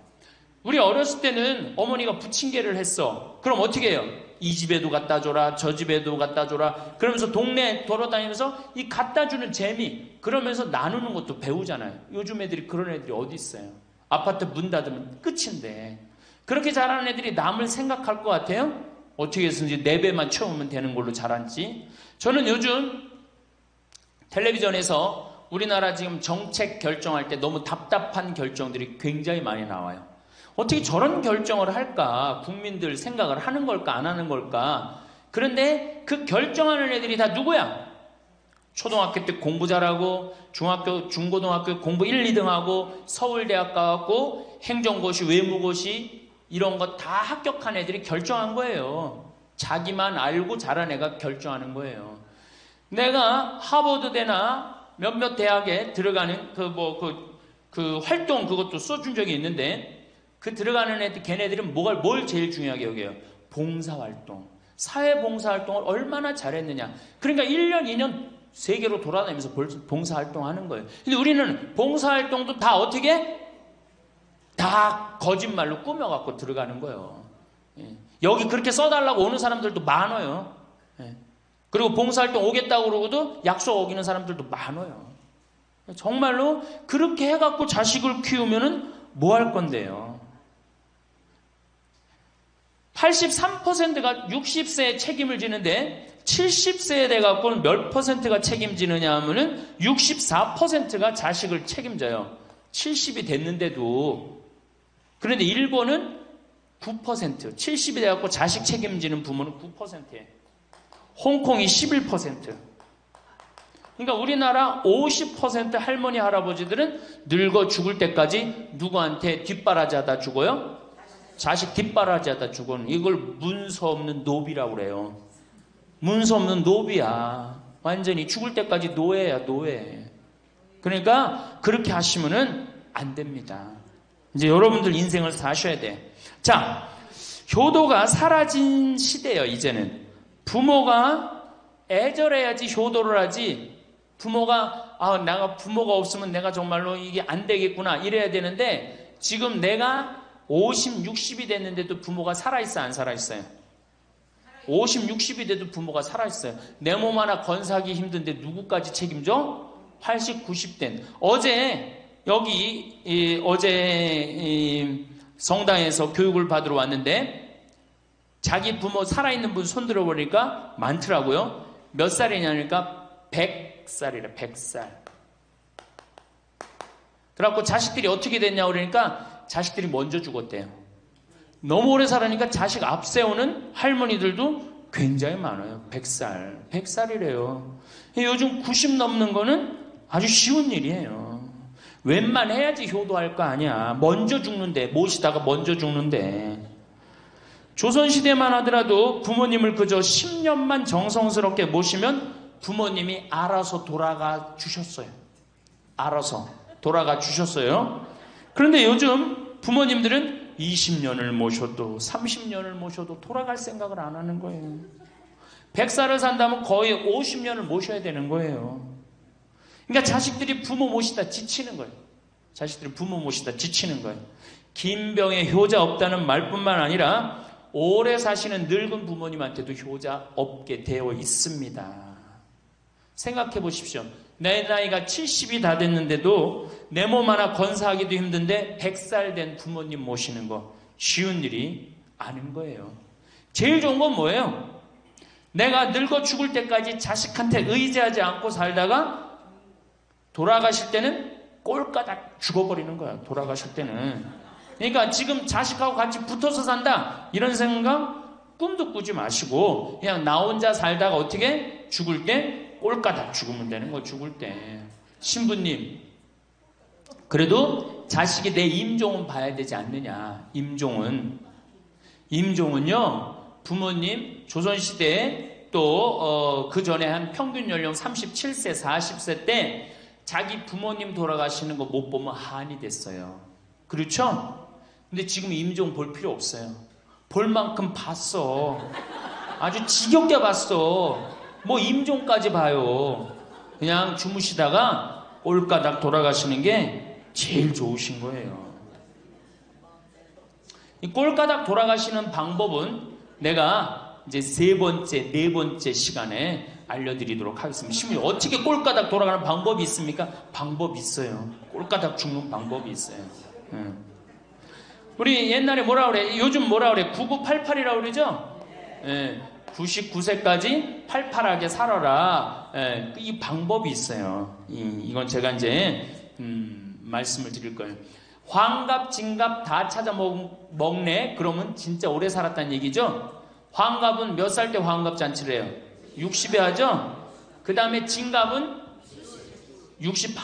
S1: 우리 어렸을 때는 어머니가 부침개를 했어. 그럼 어떻게 해요? 이 집에도 갖다 줘라, 저 집에도 갖다 줘라. 그러면서 동네 돌아다니면서 이 갖다 주는 재미, 그러면서 나누는 것도 배우잖아요. 요즘 애들이 그런 애들이 어디 있어요? 아파트 문 닫으면 끝인데. 그렇게 자라는 애들이 남을 생각할 것 같아요? 어떻게 해서든지 4배만 채우면 되는 걸로 자란지. 저는 요즘 텔레비전에서 우리나라 지금 정책 결정할 때 너무 답답한 결정들이 굉장히 많이 나와요. 어떻게 저런 결정을 할까? 국민들 생각을 하는 걸까? 안 하는 걸까? 그런데 그 결정하는 애들이 다 누구야? 초등학교 때 공부 잘하고 중학교, 중고등학교 공부 1, 2등 하고 서울대학 가갖고 행정고시, 외무고시 이런 거 다 합격한 애들이 결정한 거예요. 자기만 알고 자란 애가 결정하는 거예요. 내가 하버드대나 몇몇 대학에 들어가는 그 활동 그것도 써준 적이 있는데 그 들어가는 애들, 걔네들은 뭘 제일 중요하게 여겨요? 봉사활동. 사회봉사활동을 얼마나 잘했느냐. 그러니까 1년, 2년 세계로 돌아다니면서 봉사활동 하는 거예요. 근데 우리는 봉사활동도 다 어떻게? 다 거짓말로 꾸며갖고 들어가는 거예요. 여기 그렇게 써달라고 오는 사람들도 많아요. 그리고 봉사활동 오겠다고 그러고도 약속 어기는 사람들도 많아요. 정말로 그렇게 해갖고 자식을 키우면은 뭐 할 건데요? 83%가 60세에 책임을 지는데 70세에 돼갖고는 몇 %가 책임지느냐 하면은 64%가 자식을 책임져요. 70이 됐는데도. 그런데 일본은 9%, 70이 돼갖고 자식 책임지는 부모는 9%예요. 홍콩이 11%. 그러니까 우리나라 50% 할머니, 할아버지들은 늙어 죽을 때까지 누구한테 뒷바라지 하다 죽어요? 자식 뒷바라지 하다 죽어는 이걸 문서 없는 노비라고 그래요. 문서 없는 노비야. 완전히 죽을 때까지 노예야, 노예. 그러니까 그렇게 하시면은 안 됩니다. 이제 여러분들 인생을 사셔야 돼. 자, 효도가 사라진 시대예요, 이제는. 부모가 애절해야지 효도를 하지. 부모가 내가 부모가 없으면 내가 정말로 이게 안 되겠구나 이래야 되는데 지금 내가 50, 60이 됐는데도 부모가 살아있어, 안 살아있어요? 50, 60이 돼도 부모가 살아있어요. 내 몸 하나 건사하기 힘든데 누구까지 책임져? 80, 90된. 어제 성당에서 교육을 받으러 왔는데 자기 부모 살아있는 분 손 들어보니까 많더라고요. 몇 살이냐니까 100살이래, 100살. 그래갖고 자식들이 어떻게 됐냐고 그러니까 자식들이 먼저 죽었대요. 너무 오래 살으니까 자식 앞세우는 할머니들도 굉장히 많아요. 100살. 100살이래요. 요즘 90 넘는 거는 아주 쉬운 일이에요. 웬만해야지 효도할 거 아니야. 먼저 죽는데, 모시다가 먼저 죽는데. 조선시대만 하더라도 부모님을 그저 10년만 정성스럽게 모시면 부모님이 알아서 돌아가 주셨어요. 알아서 돌아가 주셨어요. 그런데 요즘 부모님들은 20년을 모셔도 30년을 모셔도 돌아갈 생각을 안 하는 거예요. 100살을 산다면 거의 50년을 모셔야 되는 거예요. 그러니까 자식들이 부모 모시다 지치는 거예요. 자식들이 부모 모시다 지치는 거예요. 김병에 효자 없다는 말뿐만 아니라 오래 사시는 늙은 부모님한테도 효자 없게 되어 있습니다. 생각해 보십시오. 내 나이가 70이 다 됐는데도 내 몸 하나 건사하기도 힘든데 100살 된 부모님 모시는 거 쉬운 일이 아닌 거예요. 제일 좋은 건 뭐예요? 내가 늙어 죽을 때까지 자식한테 의지하지 않고 살다가 돌아가실 때는 꼴까닥 죽어버리는 거야. 돌아가실 때는. 그러니까 지금 자식하고 같이 붙어서 산다 이런 생각 꿈도 꾸지 마시고 그냥 나 혼자 살다가 어떻게 죽을 때 꼴까닥 죽으면 되는 거. 죽을 때 신부님 그래도 자식이 내 임종은 봐야 되지 않느냐. 임종은요 부모님 조선시대에 또 그 전에 한 평균 연령 37세 40세 때 자기 부모님 돌아가시는 거 못 보면 한이 됐어요. 그렇죠? 근데 지금 임종 볼 필요 없어요. 볼 만큼 봤어. 아주 지겹게 봤어. 뭐 임종까지 봐요. 그냥 주무시다가 꼴까닥 돌아가시는 게 제일 좋으신 거예요. 이 꼴까닥 돌아가시는 방법은 내가 이제 네 번째 시간에 알려드리도록 하겠습니다. 신부님 어떻게 꼴까닥 돌아가는 방법이 있습니까? 방법이 있어요. 꼴까닥 죽는 방법이 있어요. 우리 옛날에 뭐라 그래? 요즘 뭐라 그래? 9988이라고 그러죠? 99세까지 팔팔하게 살아라. 이 방법이 있어요. 이건 제가 이제 말씀을 드릴 거예요. 환갑, 진갑 다 찾아 먹네? 그러면 진짜 오래 살았다는 얘기죠? 환갑은 몇 살 때 환갑 잔치를 해요? 60에 하죠? 그 다음에 진갑은 61.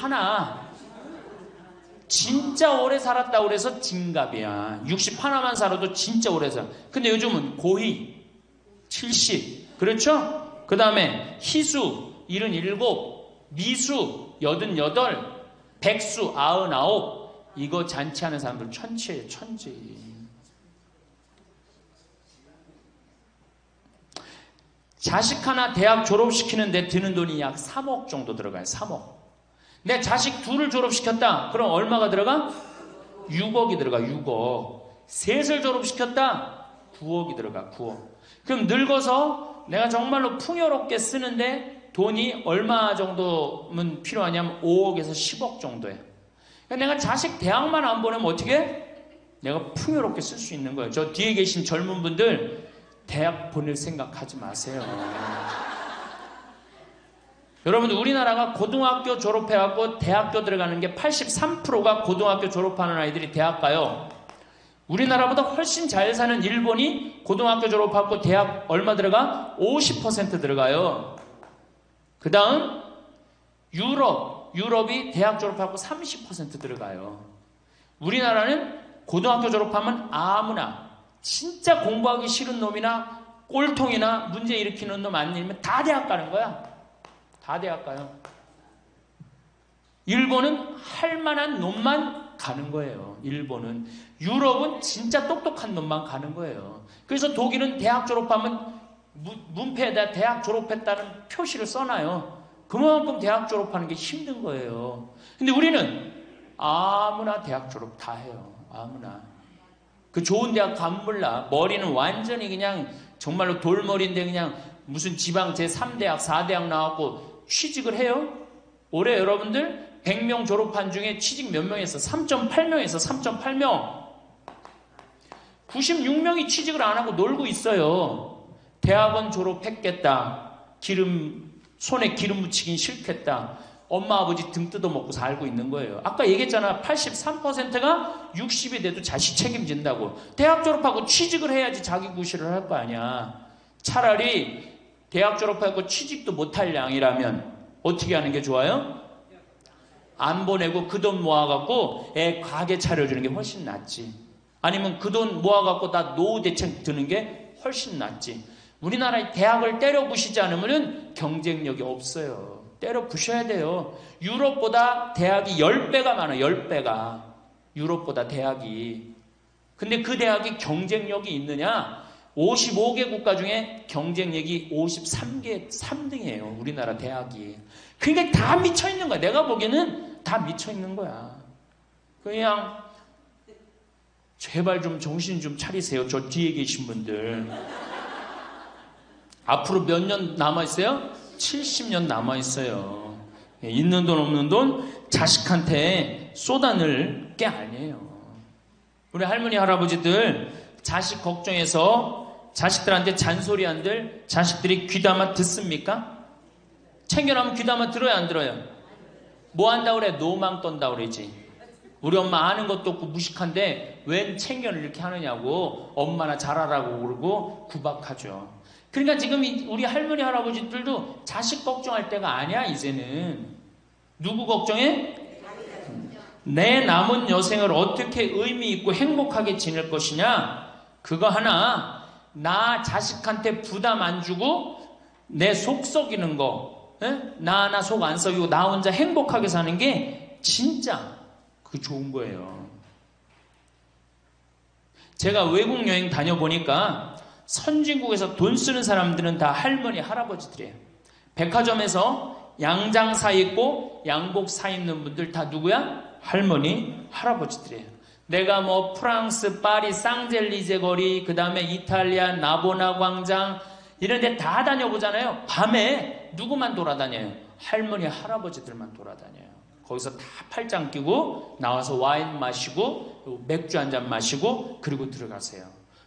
S1: 진짜 오래 살았다고 그래서 진갑이야. 61만 살아도 진짜 오래 살아. 근데 요즘은 고희 70. 그렇죠? 그 다음에 희수 77, 미수 88, 백수 99. 이거 잔치하는 사람들 천치예요. 천지. 자식 하나 대학 졸업시키는데 드는 돈이 약 3억 정도 들어가요. 3억. 내 자식 둘을 졸업시켰다. 그럼 얼마가 들어가? 6억이 들어가. 6억. 셋을 졸업시켰다. 9억이 들어가. 9억. 그럼 늙어서 내가 정말로 풍요롭게 쓰는데 돈이 얼마 정도면 필요하냐면 5억에서 10억 정도예요. 그러니까 내가 자식 대학만 안 보내면 어떻게? 내가 풍요롭게 쓸 수 있는 거예요. 저 뒤에 계신 젊은 분들 대학 보낼 생각하지 마세요. 여러분 우리나라가 고등학교 졸업해갖고 대학교 들어가는 게 83%가 고등학교 졸업하는 아이들이 대학 가요. 우리나라보다 훨씬 잘 사는 일본이 고등학교 졸업하고 대학 얼마 들어가? 50% 들어가요. 그 다음 유럽이 대학 졸업하고 30% 들어가요. 우리나라는 고등학교 졸업하면 아무나 진짜 공부하기 싫은 놈이나 꼴통이나 문제 일으키는 놈 아니면 다 대학 가는 거야. 다 대학 가요. 일본은 할 만한 놈만 가는 거예요. 일본은. 유럽은 진짜 똑똑한 놈만 가는 거예요. 그래서 독일은 대학 졸업하면 문패에다 대학 졸업했다는 표시를 써놔요. 그만큼 대학 졸업하는 게 힘든 거예요. 근데 우리는 아무나 대학 졸업 다 해요. 아무나. 그 좋은 대학 가면 몰라. 머리는 완전히 그냥 정말로 돌머리인데 그냥 무슨 지방 제3대학, 4대학 나왔고 취직을 해요. 올해 여러분들 100명 졸업한 중에 취직 몇 명 했어? 3.8명에서 3.8명. 96명이 취직을 안 하고 놀고 있어요. 대학원 졸업했겠다. 손에 기름 묻히긴 싫겠다. 엄마 아버지 등 뜯어먹고 살고 있는 거예요. 아까 얘기했잖아. 83%가 60이 돼도 자식 책임진다고. 대학 졸업하고 취직을 해야지 자기 구실을 할 거 아니야. 차라리 대학 졸업하고 취직도 못할 양이라면 어떻게 하는 게 좋아요? 안 보내고 그 돈 모아갖고 애 가게 차려주는 게 훨씬 낫지. 아니면 그 돈 모아갖고 다 노후 대책 드는 게 훨씬 낫지. 우리나라의 대학을 때려 부시지 않으면 경쟁력이 없어요. 때려 부셔야 돼요. 유럽보다 대학이 10배가 많아요. 10배가. 유럽보다 대학이. 근데 그 대학이 경쟁력이 있느냐? 55개 국가 중에 경쟁력이 3등이에요. 우리나라 대학이. 그러니까 다 미쳐있는 거야. 내가 보기에는 다 미쳐있는 거야. 그냥 제발 좀 정신 좀 차리세요. 저 뒤에 계신 분들. 앞으로 몇 년 남아있어요? 70년 남아있어요. 있는 돈 없는 돈 자식한테 쏟아낼 게 아니에요. 우리 할머니 할아버지들 자식 걱정해서 자식들한테 잔소리한들 자식들이 귀담아 듣습니까? 챙겨나면 귀담아 들어야 안 들어요? 뭐 한다고 그래? 노망 떤다고 그러지. 우리 엄마 아는 것도 없고 무식한데 웬 챙견을 이렇게 하느냐고 엄마나 잘하라고 그러고 구박하죠. 그러니까 지금 우리 할머니 할아버지들도 자식 걱정할 때가 아니야. 이제는 누구 걱정해? 내 남은 여생을 어떻게 의미 있고 행복하게 지낼 것이냐, 그거 하나. 나 자식한테 부담 안 주고 내 속 썩이는 거, 나 속 안 썩이고 나 혼자 행복하게 사는 게 진짜 그 좋은 거예요. 제가 외국 여행 다녀보니까 선진국에서 돈 쓰는 사람들은 다 할머니 할아버지들이에요. 백화점에서 양장 사 입고 양복 사 입는 분들 다 누구야? 할머니 할아버지들이에요. 내가 뭐 프랑스 파리 쌍젤리제 거리, 그 다음에 이탈리아 나보나 광장 이런 데 다 다녀보잖아요. 밤에 누구만 돌아다녀요? 할머니 할아버지들만 돌아다녀요. 거기서 다 팔짱 끼고 나와서 와인 마시고 맥주 한 잔 마시고 그리고 들어가세요.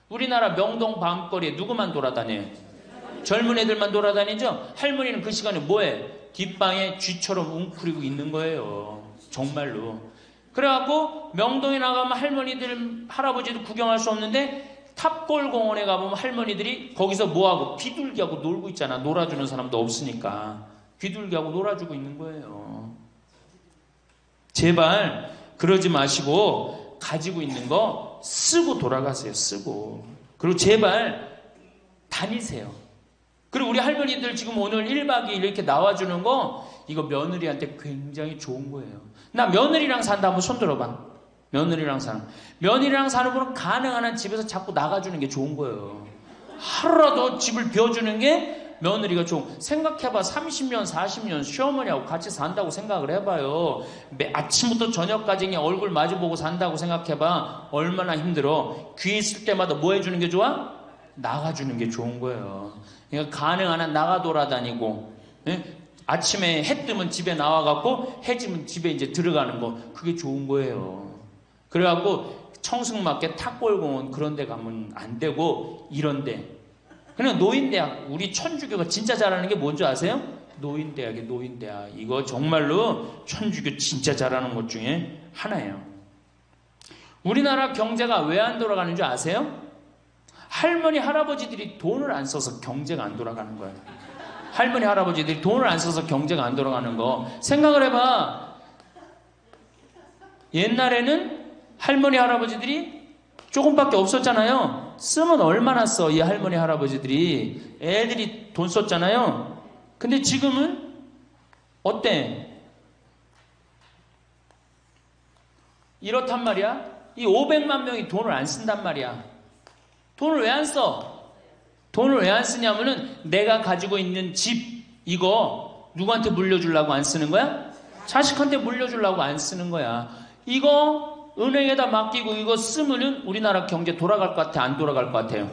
S1: 우리나라 명동 밤거리에 누구만 돌아다녀요? 젊은 애들만 돌아다니죠? 할머니는 그 시간에 뭐해? 뒷방에 쥐처럼 웅크리고 있는 거예요. 정말로. 그래갖고 명동에 나가면 할머니들 할아버지도 구경할 수 없는데 탑골 공원에 가보면 할머니들이 거기서 뭐하고 비둘기하고 놀고 있잖아. 놀아주는 사람도 없으니까 비둘기하고 놀아주고 있는 거예요. 제발 그러지 마시고 가지고 있는 거 쓰고 돌아가세요. 쓰고. 그리고 제발 다니세요. 그리고 우리 할머니들 지금 오늘 1박 2일 이렇게 나와주는 거 이거 며느리한테 굉장히 좋은 거예요. 나 며느리랑 산다 한번 손 들어봐. 며느리랑 사는 분은 가능한 한 집에서 자꾸 나가주는 게 좋은 거예요. 하루라도 집을 비워주는 게 며느리가 좋은. 생각해봐. 30년 40년 시어머니하고 같이 산다고 생각을 해봐요. 아침부터 저녁까지 그냥 얼굴 마주보고 산다고 생각해봐. 얼마나 힘들어. 귀 있을 때마다 뭐 해주는 게 좋아? 나가주는 게 좋은 거예요. 그러니까 가능한 한 나가 돌아다니고, 아침에 해 뜨면 집에 나와갖고 해 지면 집에 이제 들어가는 거, 그게 좋은 거예요. 그래갖고 청승맞게 탑골공원 그런 데 가면 안 되고 이런 데. 그냥 노인대학, 우리 천주교가 진짜 잘하는 게 뭔지 아세요? 노인대학이에요. 노인대학. 이거 정말로 천주교 진짜 잘하는 것 중에 하나예요. 우리나라 경제가 왜 안 돌아가는 줄 아세요? 할머니 할아버지들이 돈을 안 써서 경제가 안 돌아가는 거예요. 할머니 할아버지들이 돈을 안 써서 경제가 안 돌아가는 거 생각을 해봐. 옛날에는 할머니 할아버지들이 조금밖에 없었잖아요. 쓰면 얼마나 써, 이 할머니 할아버지들이. 애들이 돈 썼잖아요. 근데 지금은 어때? 이렇단 말이야. 이 500만 명이 돈을 안 쓴단 말이야. 돈을 왜 안 써? 돈을 왜 안 쓰냐면은 내가 가지고 있는 집 이거 누구한테 물려주려고 안 쓰는 거야? 자식한테 물려주려고 안 쓰는 거야. 이거 은행에다 맡기고 이거 쓰면은 우리나라 경제 돌아갈 것 같아? 안 돌아갈 것 같아요?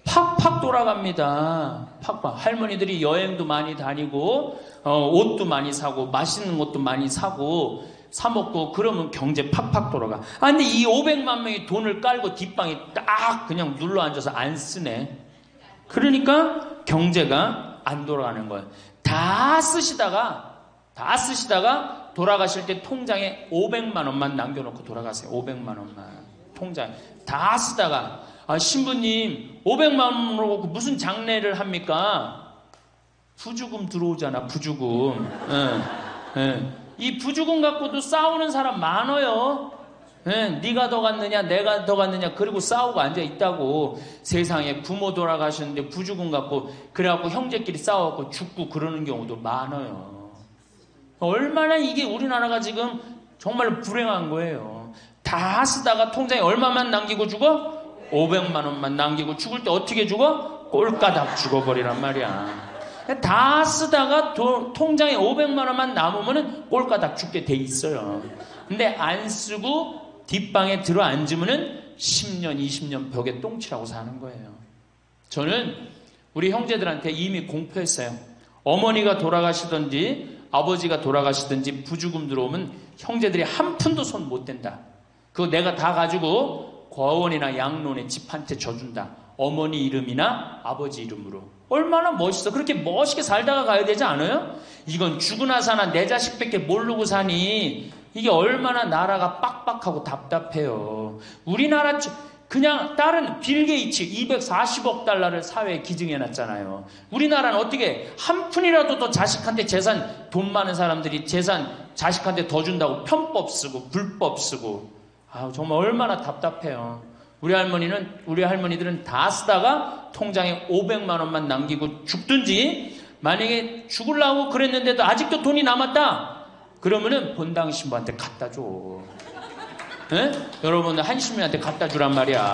S1: 팍팍 돌아갑니다. 팍팍. 할머니들이 여행도 많이 다니고 옷도 많이 사고 맛있는 것도 많이 사고 사 먹고 그러면 경제 팍팍 돌아가. 아 근데 이 500만 명이 돈을 깔고 뒷방에 딱 그냥 눌러 앉아서 안 쓰네. 그러니까 경제가 안 돌아가는 거예요. 다 쓰시다가 돌아가실 때 통장에 500만 원만 남겨놓고 돌아가세요. 500만 원만 통장에 다 쓰다가 신부님 500만 원으로 무슨 장례를 합니까? 부주금 들어오잖아. 부주금. 이 부주금 갖고도 싸우는 사람 많아요. 네가 더 갔느냐 내가 더 갔느냐 그리고 싸우고 앉아있다고. 세상에 부모 돌아가셨는데 부주금 갖고 그래갖고 형제끼리 싸워갖고 죽고 그러는 경우도 많아요. 얼마나 이게 우리나라가 지금 정말로 불행한 거예요. 다 쓰다가 통장에 얼마만 남기고 죽어? 500만 원만 남기고 죽을 때 어떻게 죽어? 꼴까닥 죽어버리란 말이야. 다 쓰다가 통장에 500만 원만 남으면 꼴까닥 죽게 돼 있어요. 근데 안 쓰고 뒷방에 들어 앉으면 10년 20년 벽에 똥치라고 사는 거예요. 저는 우리 형제들한테 이미 공표했어요. 어머니가 돌아가시든지 아버지가 돌아가시든지 부주금 들어오면 형제들이 한 푼도 손 못 댄다. 그거 내가 다 가지고 과원이나 양론에 집 한 채 져준다. 어머니 이름이나 아버지 이름으로. 얼마나 멋있어. 그렇게 멋있게 살다가 가야 되지 않아요? 이건 죽으나 사나 내 자식밖에 모르고 사니 이게 얼마나 나라가 빡빡하고 답답해요. 우리나라 그냥 다른 빌 게이츠 240억 달러를 사회에 기증해놨잖아요. 우리나라는 어떻게 한 푼이라도 더 자식한테 재산, 돈 많은 사람들이 재산 자식한테 더 준다고 편법 쓰고 불법 쓰고, 정말 얼마나 답답해요. 우리 할머니들은 다 쓰다가 통장에 500만 원만 남기고 죽든지, 만약에 죽으려고 그랬는데도 아직도 돈이 남았다 그러면은 본당 신부한테 갖다 줘. 네? 여러분들 한시민한테 갖다 주란 말이야.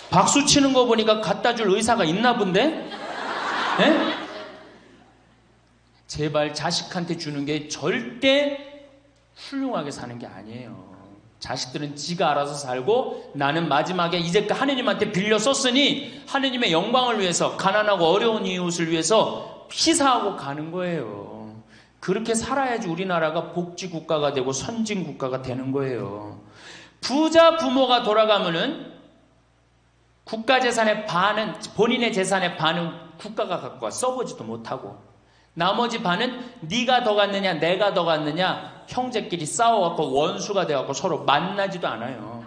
S1: 박수 치는 거 보니까 갖다 줄 의사가 있나 본데? 네? 제발 자식한테 주는 게 절대 훌륭하게 사는 게 아니에요. 자식들은 지가 알아서 살고, 나는 마지막에 이제까지 하느님한테 빌려 썼으니 하느님의 영광을 위해서, 가난하고 어려운 이웃을 위해서 희사하고 가는 거예요. 그렇게 살아야지 우리나라가 복지국가가 되고 선진국가가 되는 거예요. 부자 부모가 돌아가면은 국가재산의 반은, 본인의 재산의 반은 국가가 갖고 와 써보지도 못하고, 나머지 반은 네가 더 갖느냐 내가 더 갖느냐 형제끼리 싸워갖고 원수가 돼갖고 서로 만나지도 않아요.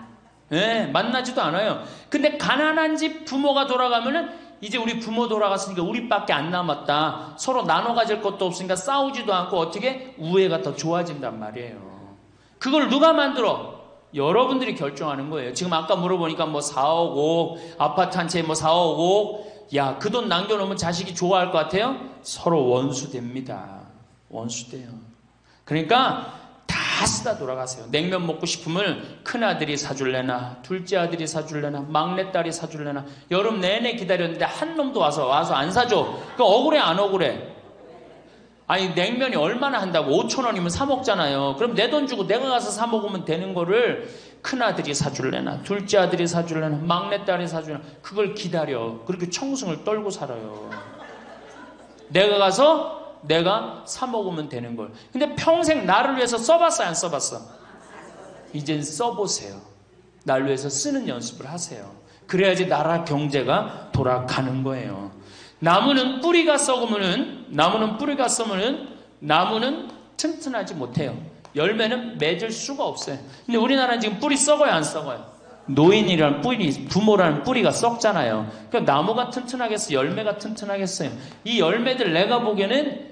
S1: 네, 만나지도 않아요. 근데 가난한 집 부모가 돌아가면은 이제 우리 부모 돌아갔으니까 우리밖에 안 남았다, 서로 나눠 가질 것도 없으니까 싸우지도 않고 어떻게 우애가 더 좋아진단 말이에요. 그걸 누가 만들어? 여러분들이 결정하는 거예요. 지금 아까 물어보니까 뭐 4억 5억 아파트 한 채에 뭐 4억 5억, 야, 그 돈 남겨놓으면 자식이 좋아할 것 같아요? 서로 원수됩니다. 원수돼요. 그러니까 다 쓰다 돌아가세요. 냉면 먹고 싶으면 큰아들이 사줄래나, 둘째 아들이 사줄래나, 막내딸이 사줄래나, 여름 내내 기다렸는데 한 놈도 와서 안 사줘. 그 억울해 안 억울해? 아니, 냉면이 얼마나 한다고? 5,000원이면 사 먹잖아요. 그럼 내 돈 주고 내가 가서 사 먹으면 되는 거를 큰아들이 사줄래나, 둘째 아들이 사줄래나, 막내딸이 사줄래나, 그걸 기다려. 그렇게 청승을 떨고 살아요. 내가 가서 내가 사 먹으면 되는 걸. 근데 평생 나를 위해서 써봤어 안 써봤어? 이젠 써보세요. 나를 위해서 쓰는 연습을 하세요. 그래야지 나라 경제가 돌아가는 거예요. 나무는 뿌리가 썩으면은, 나무는 튼튼하지 못해요. 열매는 맺을 수가 없어요. 근데 우리나라는 지금 뿌리 썩어요 안 썩어요? 노인이라는 뿌리, 부모라는 뿌리가 썩잖아요. 그러니까 나무가 튼튼하겠어요? 열매가 튼튼하겠어요? 이 열매들 내가 보기에는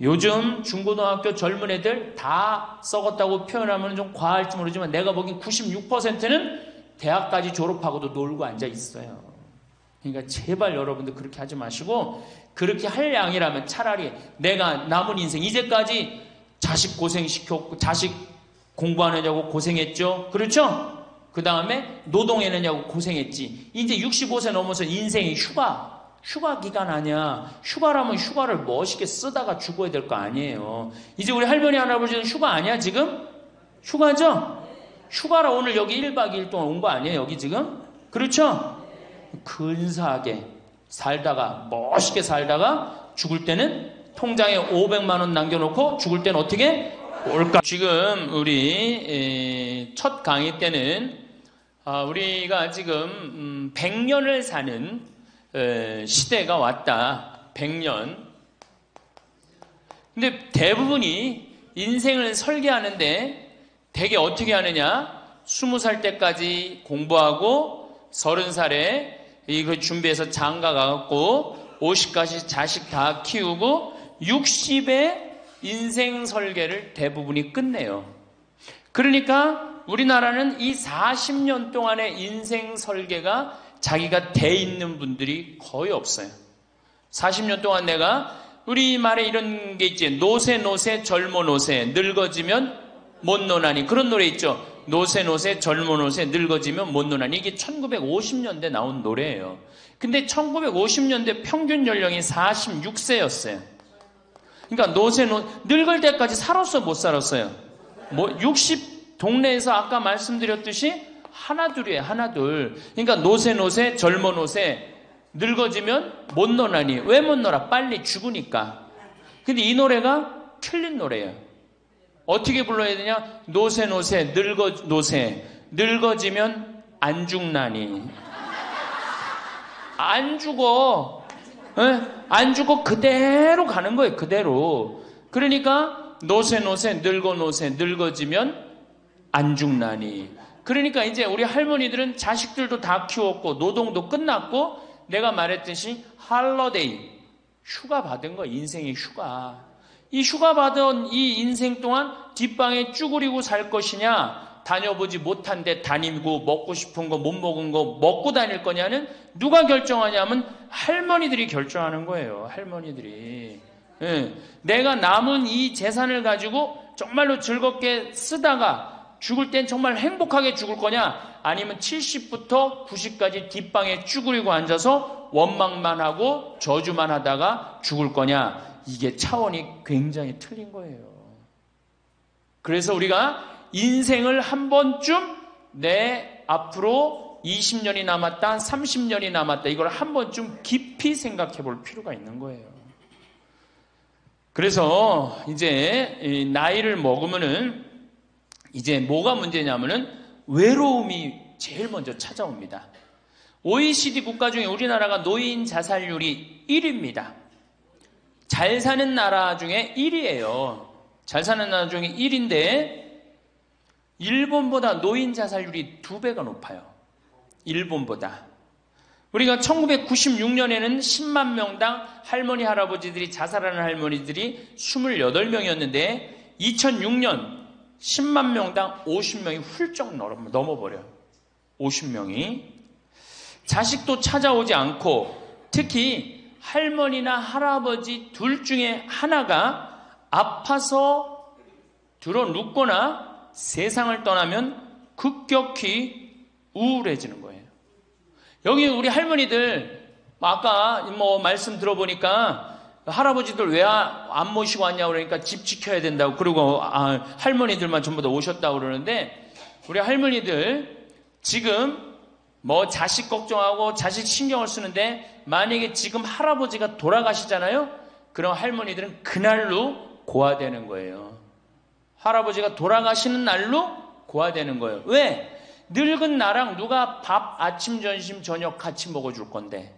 S1: 요즘 중고등학교 젊은 애들 다 썩었다고 표현하면 좀 과할지 모르지만, 내가 보기엔 96%는 대학까지 졸업하고도 놀고 앉아 있어요. 그러니까 제발 여러분들 그렇게 하지 마시고, 그렇게 할 양이라면 차라리 내가 남은 인생, 이제까지 자식 고생시켰고, 자식 공부하느냐고 고생했죠. 그렇죠? 그 다음에 노동해내냐고 고생했지. 이제 65세 넘어서 인생이 휴가 기간 아니야. 휴가라면 휴가를 멋있게 쓰다가 죽어야 될 거 아니에요. 이제 우리 할머니 할아버지는 휴가 아니야 지금? 휴가죠? 휴가라 오늘 여기 1박 2일 동안 온 거 아니에요 여기 지금? 그렇죠? 근사하게 살다가, 멋있게 살다가 죽을 때는 통장에 500만 원 남겨놓고 죽을 때는 어떻게 올까? 지금 우리 첫 강의 때는 우리가 지금 100년을 사는 시대가 왔다. 100년. 근데 대부분이 인생을 설계하는데 되게 어떻게 하느냐? 20살 때까지 공부하고 30살에 이거 준비해서 장가 가갖고 50까지 자식 다 키우고 60에 인생 설계를 대부분이 끝내요. 그러니까 우리나라는 이 40년 동안의 인생 설계가 자기가 돼 있는 분들이 거의 없어요. 40년 동안 내가, 우리 말에 이런 게 있지. 노세 젊어 노세 늙어지면 못 노나니. 그런 노래 있죠. 노세 젊어 노세 늙어지면 못 노나니. 이게 1950년대 나온 노래예요. 근데 1950년대 평균 연령이 46세였어요. 그러니까 늙을 때까지 살았어 못 살았어요? 60 동네에서 아까 말씀드렸듯이 하나둘이에요. 하나둘. 그러니까 노세 젊어 노세 늙어지면 못 노나니. 왜 못 놀아? 빨리 죽으니까. 근데 이 노래가 틀린 노래예요. 어떻게 불러야 되냐? 노세 늙어지면 안 죽나니. 안 죽어. 예? 안 주고 그대로 가는 거예요. 그대로. 그러니까 노세 늙어 노세 늙어지면 안 죽나니. 그러니까 이제 우리 할머니들은 자식들도 다 키웠고 노동도 끝났고 내가 말했듯이 할러데이 휴가 받은 거 인생의 휴가. 이 휴가 받은 이 인생 동안 뒷방에 쭈그리고 살 것이냐 다녀보지 못한 데 다니고 먹고 싶은 거 못 먹은 거 먹고 다닐 거냐는 누가 결정하냐면 할머니들이 결정하는 거예요. 할머니들이. 예. 내가 남은 이 재산을 가지고 정말로 즐겁게 쓰다가 죽을 땐 정말 행복하게 죽을 거냐 아니면 70부터 90까지 뒷방에 쭈그리고 앉아서 원망만 하고 저주만 하다가 죽을 거냐 이게 차원이 굉장히 틀린 거예요. 그래서 우리가 인생을 한 번쯤 내 앞으로 20년이 남았다 30년이 남았다 이걸 한 번쯤 깊이 생각해 볼 필요가 있는 거예요. 그래서 이제 나이를 먹으면은 이제 뭐가 문제냐면은 외로움이 제일 먼저 찾아옵니다. OECD 국가 중에 우리나라가 노인 자살률이 1위입니다. 잘 사는 나라 중에 1위예요. 잘 사는 나라 중에 1위인데 일본보다 노인 자살률이 2배가 높아요. 일본보다. 우리가 1996년에는 10만 명당 할머니 할아버지들이 자살하는 할머니들이 28명이었는데 2006년 10만 명당 50명이 훌쩍 넘어버려요. 50명이. 자식도 찾아오지 않고 특히 할머니나 할아버지 둘 중에 하나가 아파서 들어 눕거나 세상을 떠나면 급격히 우울해지는 거예요. 여기 우리 할머니들 아까 뭐 말씀 들어보니까 할아버지들 왜 안 모시고 왔냐고 그러니까 집 지켜야 된다고 그리고 할머니들만 전부 다 오셨다고 그러는데 우리 할머니들 지금 뭐 자식 걱정하고 자식 신경을 쓰는데 만약에 지금 할아버지가 돌아가시잖아요. 그럼 할머니들은 그날로 고아되는 거예요. 할아버지가 돌아가시는 날로 고아되는 거예요. 왜? 늙은 나랑 누가 밥 아침 점심 저녁 같이 먹어줄 건데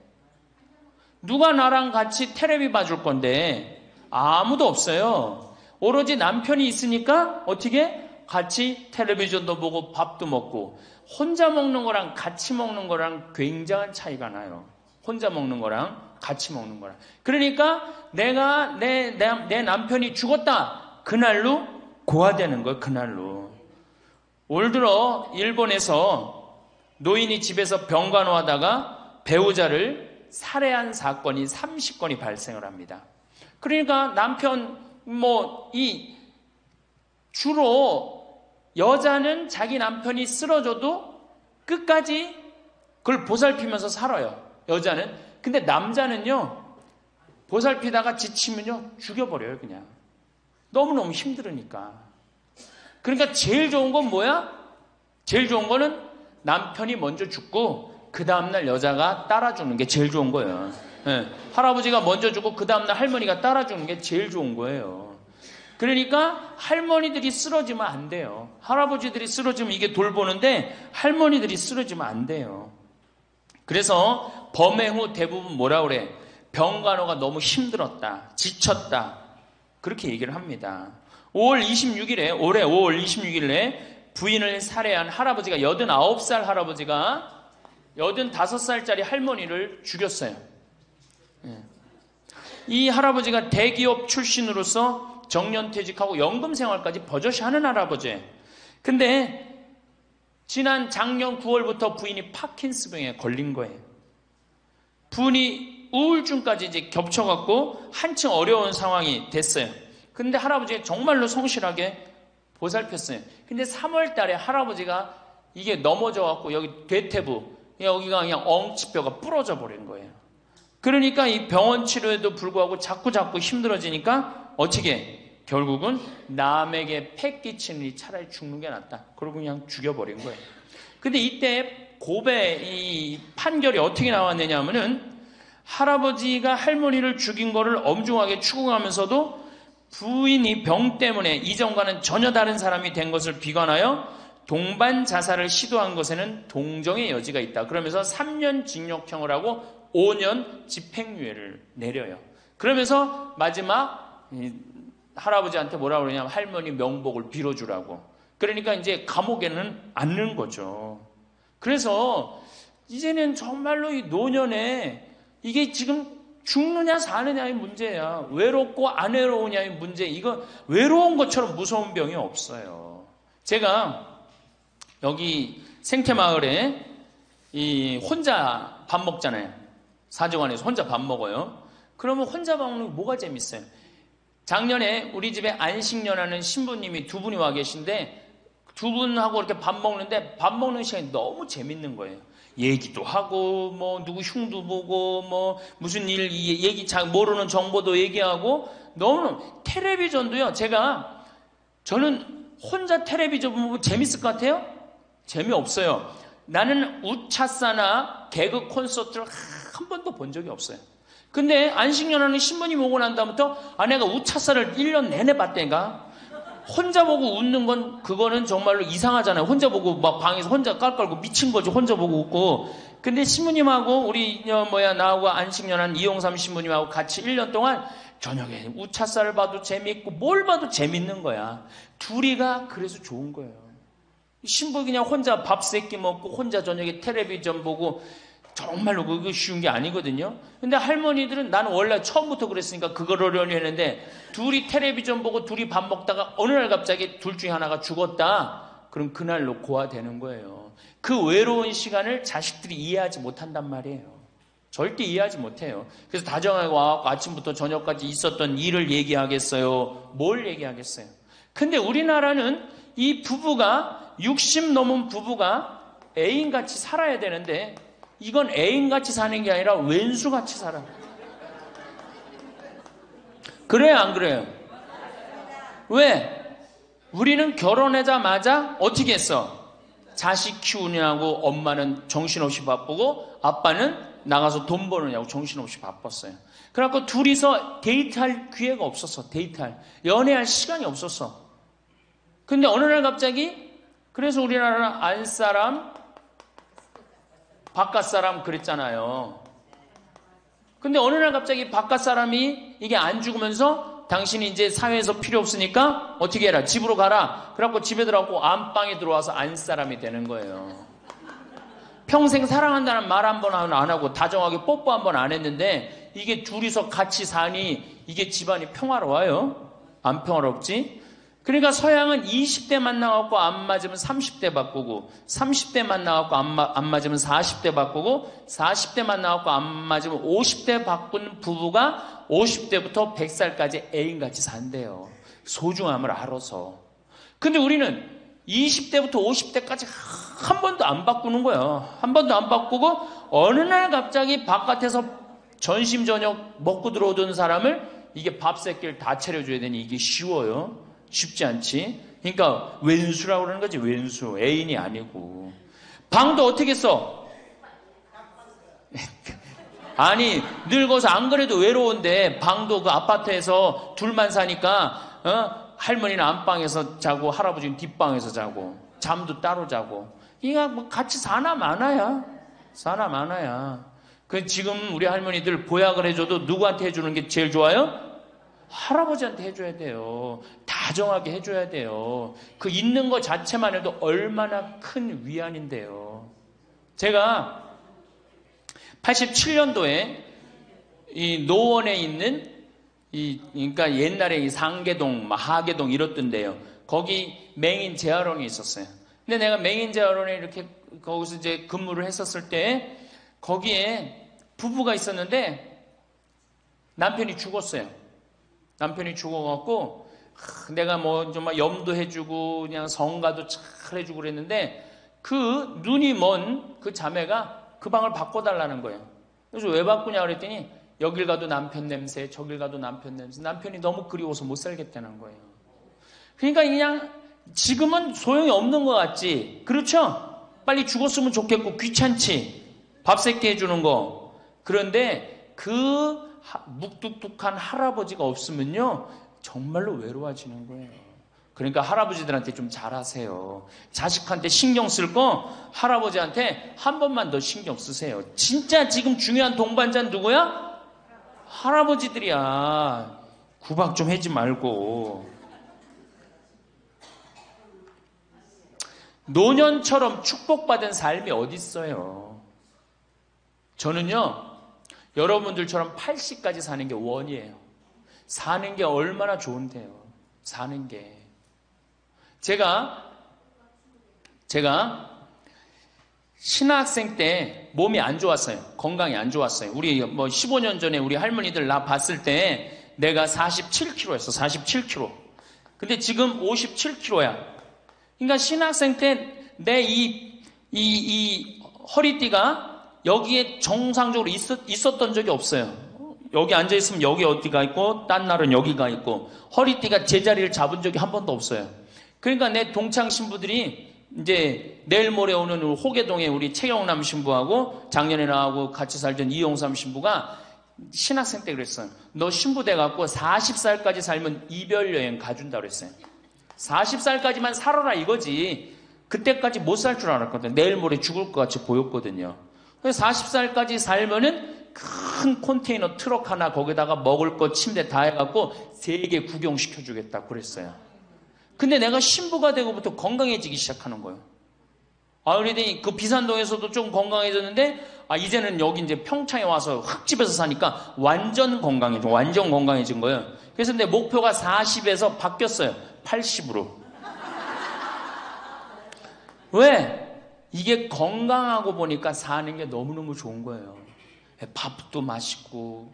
S1: 누가 나랑 같이 텔레비 봐줄 건데 아무도 없어요. 오로지 남편이 있으니까 어떻게 같이 텔레비전도 보고 밥도 먹고 혼자 먹는 거랑 같이 먹는 거랑 굉장한 차이가 나요. 혼자 먹는 거랑 같이 먹는 거랑. 그러니까 내가 내 남편이 죽었다. 그날로 고아되는 거예요. 그날로. 올 들어 일본에서 노인이 집에서 병간호하다가 배우자를 살해한 사건이 30건이 발생을 합니다. 그러니까 남편 주로 여자는 자기 남편이 쓰러져도 끝까지 그걸 보살피면서 살아요. 여자는. 근데 남자는요. 보살피다가 지치면요. 죽여버려요. 그냥. 너무너무 힘들으니까. 그러니까 제일 좋은 건 뭐야? 제일 좋은 거는 남편이 먼저 죽고 그 다음날 여자가 따라 죽는 게 제일 좋은 거예요. 네. 할아버지가 먼저 죽고 그 다음날 할머니가 따라 죽는 게 제일 좋은 거예요. 그러니까 할머니들이 쓰러지면 안 돼요. 할아버지들이 쓰러지면 이게 돌보는데 할머니들이 쓰러지면 안 돼요. 그래서 범행 후 대부분 뭐라 그래? 병간호가 너무 힘들었다. 지쳤다. 그렇게 얘기를 합니다. 올해 5월 26일에 부인을 살해한 할아버지가 89살 할아버지가 85살짜리 할머니를 죽였어요. 이 할아버지가 대기업 출신으로서 정년퇴직하고 연금생활까지 버젓이 하는 할아버지예요. 근데 지난 작년 9월부터 부인이 파킨스병에 걸린 거예요. 부인이 우울증까지 이제 겹쳐갖고 한층 어려운 상황이 됐어요. 근데 할아버지가 정말로 성실하게 보살폈어요. 근데 3월 달에 할아버지가 이게 넘어져갖고 여기 대퇴부, 여기가 그냥 엉치뼈가 부러져 버린 거예요. 그러니까 이 병원 치료에도 불구하고 자꾸 힘들어지니까 어떻게 결국은 남에게 패 끼치니 차라리 죽는 게 낫다. 그러고 그냥 죽여버린 거예요. 근데 이때 이 판결이 어떻게 나왔느냐면은 할아버지가 할머니를 죽인 거를 엄중하게 추궁하면서도 부인이 병 때문에 이전과는 전혀 다른 사람이 된 것을 비관하여 동반 자살을 시도한 것에는 동정의 여지가 있다. 그러면서 3년 징역형을 하고 5년 집행유예를 내려요. 그러면서 마지막 할아버지한테 뭐라 그러냐면 할머니 명복을 빌어주라고. 그러니까 이제 감옥에는 안 넣는 거죠. 그래서 이제는 정말로 이 노년에 이게 지금 죽느냐 사느냐의 문제야. 외롭고 안 외로우냐의 문제. 이거 외로운 것처럼 무서운 병이 없어요. 제가 여기 생태마을에 혼자 밥 먹잖아요. 사정원에서 혼자 밥 먹어요. 그러면 혼자 밥 먹는 게 뭐가 재밌어요? 작년에 우리 집에 안식년하는 신부님이 두 분이 와 계신데 두 분하고 이렇게 밥 먹는데 밥 먹는 시간이 너무 재밌는 거예요. 얘기도 하고 뭐 누구 흉도 보고 뭐 무슨 일 얘기 잘 모르는 정보도 얘기하고 너무 텔레비전도요. 저는 혼자 텔레비전 보면 재밌을 것 같아요? 재미없어요. 나는 우차사나 개그 콘서트를 한 번도 본 적이 없어요. 근데 안식년하는 신부님 오고 난 다음부터 내가 우차사를 1년 내내 봤다니까. 혼자 보고 웃는 건 그거는 정말로 이상하잖아요. 혼자 보고 막 방에서 혼자 깔깔고 미친 거지. 혼자 보고 웃고. 근데 신부님하고 우리 나하고 안식년한 이용삼 신부님하고 같이 1년 동안 저녁에 우차사를 봐도 재밌고 뭘 봐도 재밌는 거야. 둘이가 그래서 좋은 거예요. 신부 그냥 혼자 밥 세끼 먹고 혼자 저녁에 텔레비전 보고 정말로 그거 쉬운 게 아니거든요. 근데 할머니들은 나는 원래 처음부터 그랬으니까 그거를 했는데 둘이 텔레비전 보고 둘이 밥 먹다가 어느 날 갑자기 둘 중에 하나가 죽었다. 그럼 그날로 고아되는 거예요. 그 외로운 시간을 자식들이 이해하지 못한단 말이에요. 절대 이해하지 못해요. 그래서 다정하게 와갖고 아침부터 저녁까지 있었던 일을 얘기하겠어요? 뭘 얘기하겠어요? 근데 우리나라는 이 부부가 60 넘은 부부가 애인같이 살아야 되는데 이건 애인같이 사는 게 아니라 왼수같이 살아. 그래요, 안 그래요? 왜? 우리는 결혼하자마자 어떻게 했어? 자식 키우느냐고 엄마는 정신없이 바쁘고 아빠는 나가서 돈 버느냐고 정신없이 바빴어요. 그래갖고 둘이서 데이트할 기회가 없었어. 연애할 시간이 없었어. 근데 어느 날 갑자기 그래서 우리나라는 안사람 바깥사람 그랬잖아요. 근데 어느 날 갑자기 바깥사람이 이게 안 죽으면서 당신이 이제 사회에서 필요 없으니까 어떻게 해라. 집으로 가라. 그래갖고 집에 들어가고 안방에 들어와서 안사람이 되는 거예요. 평생 사랑한다는 말 한 번 안 하고 다정하게 뽀뽀 한 번 안 했는데 이게 둘이서 같이 사니 이게 집안이 평화로워요? 안 평화롭지? 그러니까 서양은 20대 만나갖고 안 맞으면 30대 바꾸고 30대 만나갖고 안 맞으면 40대 바꾸고 40대 만나갖고 안 맞으면 50대 바꾼 부부가 50대부터 100살까지 애인같이 산대요. 소중함을 알아서. 근데 우리는 20대부터 50대까지 한 번도 안 바꾸는 거야. 한 번도 안 바꾸고 어느 날 갑자기 바깥에서 전심 저녁 먹고 들어오던 사람을 이게 밥 새끼를 다 차려줘야 되니 이게 쉬워요? 쉽지 않지. 그러니까 왼수라고 그러는 거지. 왼수. 애인이 아니고. 방도 어떻게 써? 아니 늙어서 안 그래도 외로운데 방도 그 아파트에서 둘만 사니까 할머니는 안방에서 자고 할아버지는 뒷방에서 자고 잠도 따로 자고 이거 뭐 같이 사나 마나야. 그 지금 우리 할머니들 보약을 해줘도 누구한테 해주는 게 제일 좋아요? 할아버지한테 해줘야 돼요. 다정하게 해줘야 돼요. 그 있는 것 자체만 해도 얼마나 큰 위안인데요. 제가 87년도에 이 노원에 있는 그러니까 옛날에 이 상계동, 하계동 이렇던데요. 거기 맹인 재활원이 있었어요. 근데 내가 맹인 재활원에 이렇게 거기서 이제 근무를 했었을 때 거기에 부부가 있었는데 남편이 죽었어요. 남편이 죽어갖고 내가 뭐 정말 염도해주고 그냥 성가도 잘 해주고 그랬는데 그 눈이 먼 그 자매가 그 방을 바꿔달라는 거예요. 그래서 왜 바꾸냐 그랬더니 여길 가도 남편 냄새, 저길 가도 남편 냄새. 남편이 너무 그리워서 못 살겠다는 거예요. 그러니까 그냥 지금은 소용이 없는 것 같지. 그렇죠? 빨리 죽었으면 좋겠고 귀찮지. 밥 새끼 해주는 거. 그런데 그 묵뚝뚝한 할아버지가 없으면요 정말로 외로워지는 거예요. 그러니까 할아버지들한테 좀 잘하세요. 자식한테 신경 쓸 거 할아버지한테 한 번만 더 신경 쓰세요. 진짜 지금 중요한 동반자는 누구야? 할아버지들이야. 구박 좀 하지 말고. 노년처럼 축복받은 삶이 어디 있어요? 저는요, 여러분들처럼 80까지 사는 게 원이에요. 사는 게 얼마나 좋은데요. 사는 게. 제가 신학생 때 몸이 안 좋았어요. 건강이 안 좋았어요. 우리 15년 전에 우리 할머니들 나 봤을 때 내가 47kg였어. 47kg. 근데 지금 57kg야. 그러니까 신학생 때 내 이 허리띠가 여기에 정상적으로 있었던 적이 없어요. 여기 앉아있으면 여기 어디가 있고 딴 날은 여기가 있고 허리띠가 제자리를 잡은 적이 한 번도 없어요. 그러니까 내 동창 신부들이 이제 내일 모레 오는 호계동에 우리 최영남 신부하고 작년에 나하고 같이 살던 이용삼 신부가 신학생 때 그랬어요. 너 신부 돼갖고 40살까지 살면 이별 여행 가준다 그랬어요. 40살까지만 살아라 이거지. 그때까지 못 살 줄 알았거든. 내일 모레 죽을 것 같이 보였거든요. 그래서 40살까지 살면은 큰 컨테이너 트럭 하나 거기다가 먹을 것 침대 다 해갖고 세계 구경시켜주겠다 그랬어요. 근데 내가 신부가 되고부터 건강해지기 시작하는 거예요. 그러더니 그 비산동에서도 좀 건강해졌는데, 이제는 여기 이제 평창에 와서 흙집에서 사니까 완전 건강해진 거예요. 그래서 내 목표가 40에서 바뀌었어요. 80으로. 왜? 이게 건강하고 보니까 사는 게 너무너무 좋은 거예요. 밥도 맛있고.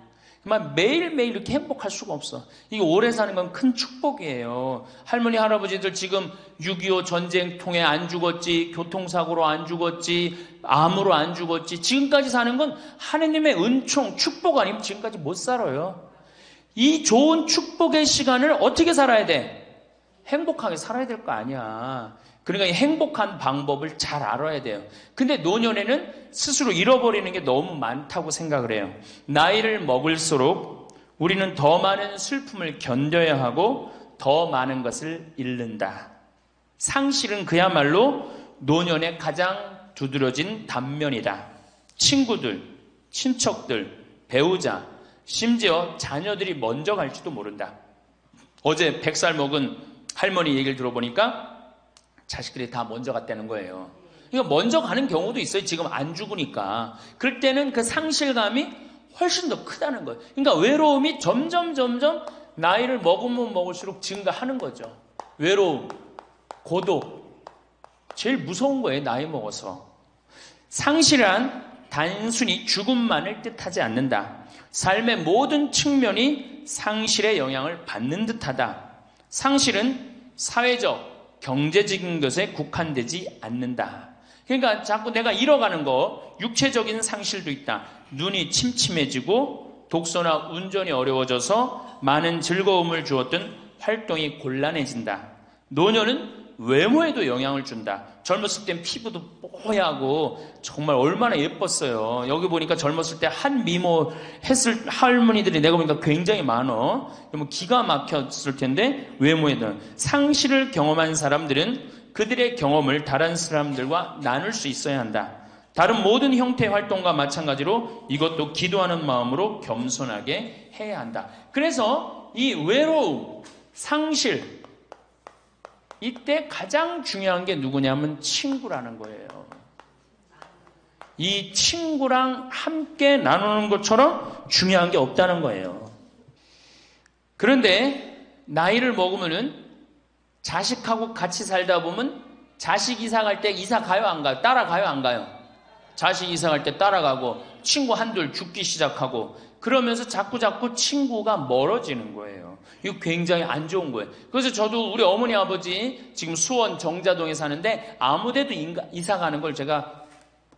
S1: 매일매일 이렇게 행복할 수가 없어. 이게 오래 사는 건 큰 축복이에요. 할머니, 할아버지들 지금 6.25 전쟁 통해 안 죽었지, 교통사고로 안 죽었지, 암으로 안 죽었지, 지금까지 사는 건 하느님의 은총, 축복 아니면 지금까지 못 살아요. 이 좋은 축복의 시간을 어떻게 살아야 돼? 행복하게 살아야 될 거 아니야. 그러니까 이 행복한 방법을 잘 알아야 돼요. 근데 노년에는 스스로 잃어버리는 게 너무 많다고 생각을 해요. 나이를 먹을수록 우리는 더 많은 슬픔을 견뎌야 하고 더 많은 것을 잃는다. 상실은 그야말로 노년의 가장 두드러진 단면이다. 친구들, 친척들, 배우자, 심지어 자녀들이 먼저 갈지도 모른다. 어제 100살 먹은 할머니 얘기를 들어보니까 자식들이 다 먼저 갔다는 거예요. 그러니까 먼저 가는 경우도 있어요. 지금 안 죽으니까. 그럴 때는 그 상실감이 훨씬 더 크다는 거예요. 그러니까 외로움이 점점 나이를 먹으면 먹을수록 증가하는 거죠. 외로움, 고독. 제일 무서운 거예요. 나이 먹어서. 상실은 단순히 죽음만을 뜻하지 않는다. 삶의 모든 측면이 상실의 영향을 받는 듯하다. 상실은 사회적, 경제적인 것에 국한되지 않는다. 그러니까 자꾸 내가 잃어가는 거, 육체적인 상실도 있다. 눈이 침침해지고 독서나 운전이 어려워져서 많은 즐거움을 주었던 활동이 곤란해진다. 노년은 외모에도 영향을 준다. 젊었을 땐 피부도 뽀얗고 정말 얼마나 예뻤어요. 여기 보니까 젊었을 때 한 미모 했을 할머니들이 내가 보니까 굉장히 많어. 그러면 기가 막혔을 텐데 외모에도. 상실을 경험한 사람들은 그들의 경험을 다른 사람들과 나눌 수 있어야 한다. 다른 모든 형태의 활동과 마찬가지로 이것도 기도하는 마음으로 겸손하게 해야 한다. 그래서 이 외로움, 상실, 이때 가장 중요한 게 누구냐면 친구라는 거예요. 이 친구랑 함께 나누는 것처럼 중요한 게 없다는 거예요. 그런데 나이를 먹으면은 자식하고 같이 살다 보면 자식 이사 갈 때 이사 가요 안 가요? 따라가요 안 가요? 자식 이사 갈 때 따라가고 친구 한둘 죽기 시작하고 그러면서 자꾸 친구가 멀어지는 거예요. 이거 굉장히 안 좋은 거예요. 그래서 저도 우리 어머니 아버지 지금 수원 정자동에 사는데 아무데도 이사 가는 걸 제가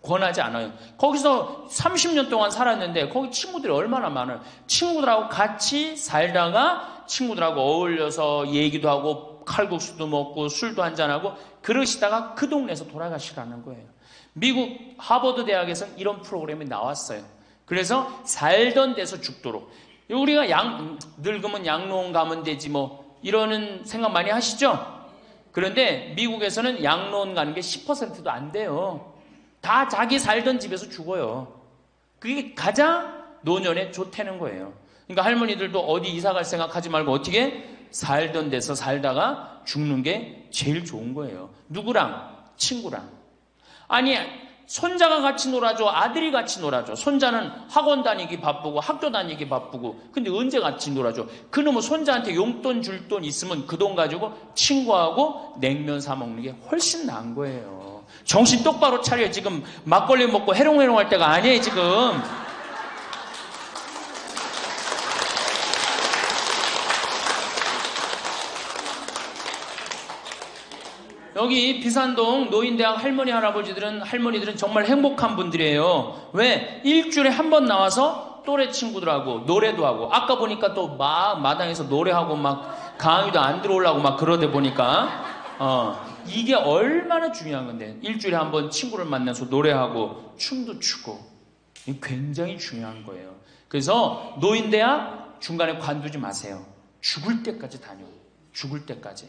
S1: 권하지 않아요. 거기서 30년 동안 살았는데 거기 친구들이 얼마나 많아요. 친구들하고 같이 살다가 친구들하고 어울려서 얘기도 하고 칼국수도 먹고 술도 한잔하고 그러시다가 그 동네에서 돌아가시라는 거예요. 미국 하버드 대학에서 이런 프로그램이 나왔어요. 그래서 살던 데서 죽도록. 우리가 늙으면 양로원 가면 되지 뭐 이러는 생각 많이 하시죠? 그런데 미국에서는 양로원 가는 게 10%도 안 돼요. 다 자기 살던 집에서 죽어요. 그게 가장 노년에 좋다는 거예요. 그러니까 할머니들도 어디 이사 갈 생각하지 말고 어떻게 살던 데서 살다가 죽는 게 제일 좋은 거예요. 누구랑? 친구랑. 아니, 손자가 같이 놀아줘, 아들이 같이 놀아줘. 손자는 학원 다니기 바쁘고 학교 다니기 바쁘고, 근데 언제 같이 놀아줘? 그놈의 손자한테 용돈 줄 돈 있으면 그 돈 가지고 친구하고 냉면 사 먹는 게 훨씬 나은 거예요. 정신 똑바로 차려. 지금 막걸리 먹고 해롱해롱 할 때가 아니에요 지금. 여기 비산동 노인대학 할머니들은 정말 행복한 분들이에요. 왜? 일주일에 한 번 나와서 또래 친구들하고 노래도 하고, 아까 보니까 또 막 마당에서 노래하고 막 강의도 안 들어오려고 막 그러다 보니까 이게 얼마나 중요한 건데, 일주일에 한 번 친구를 만나서 노래하고 춤도 추고, 이게 굉장히 중요한 거예요. 그래서 노인대학 중간에 관두지 마세요. 죽을 때까지 다녀. 죽을 때까지.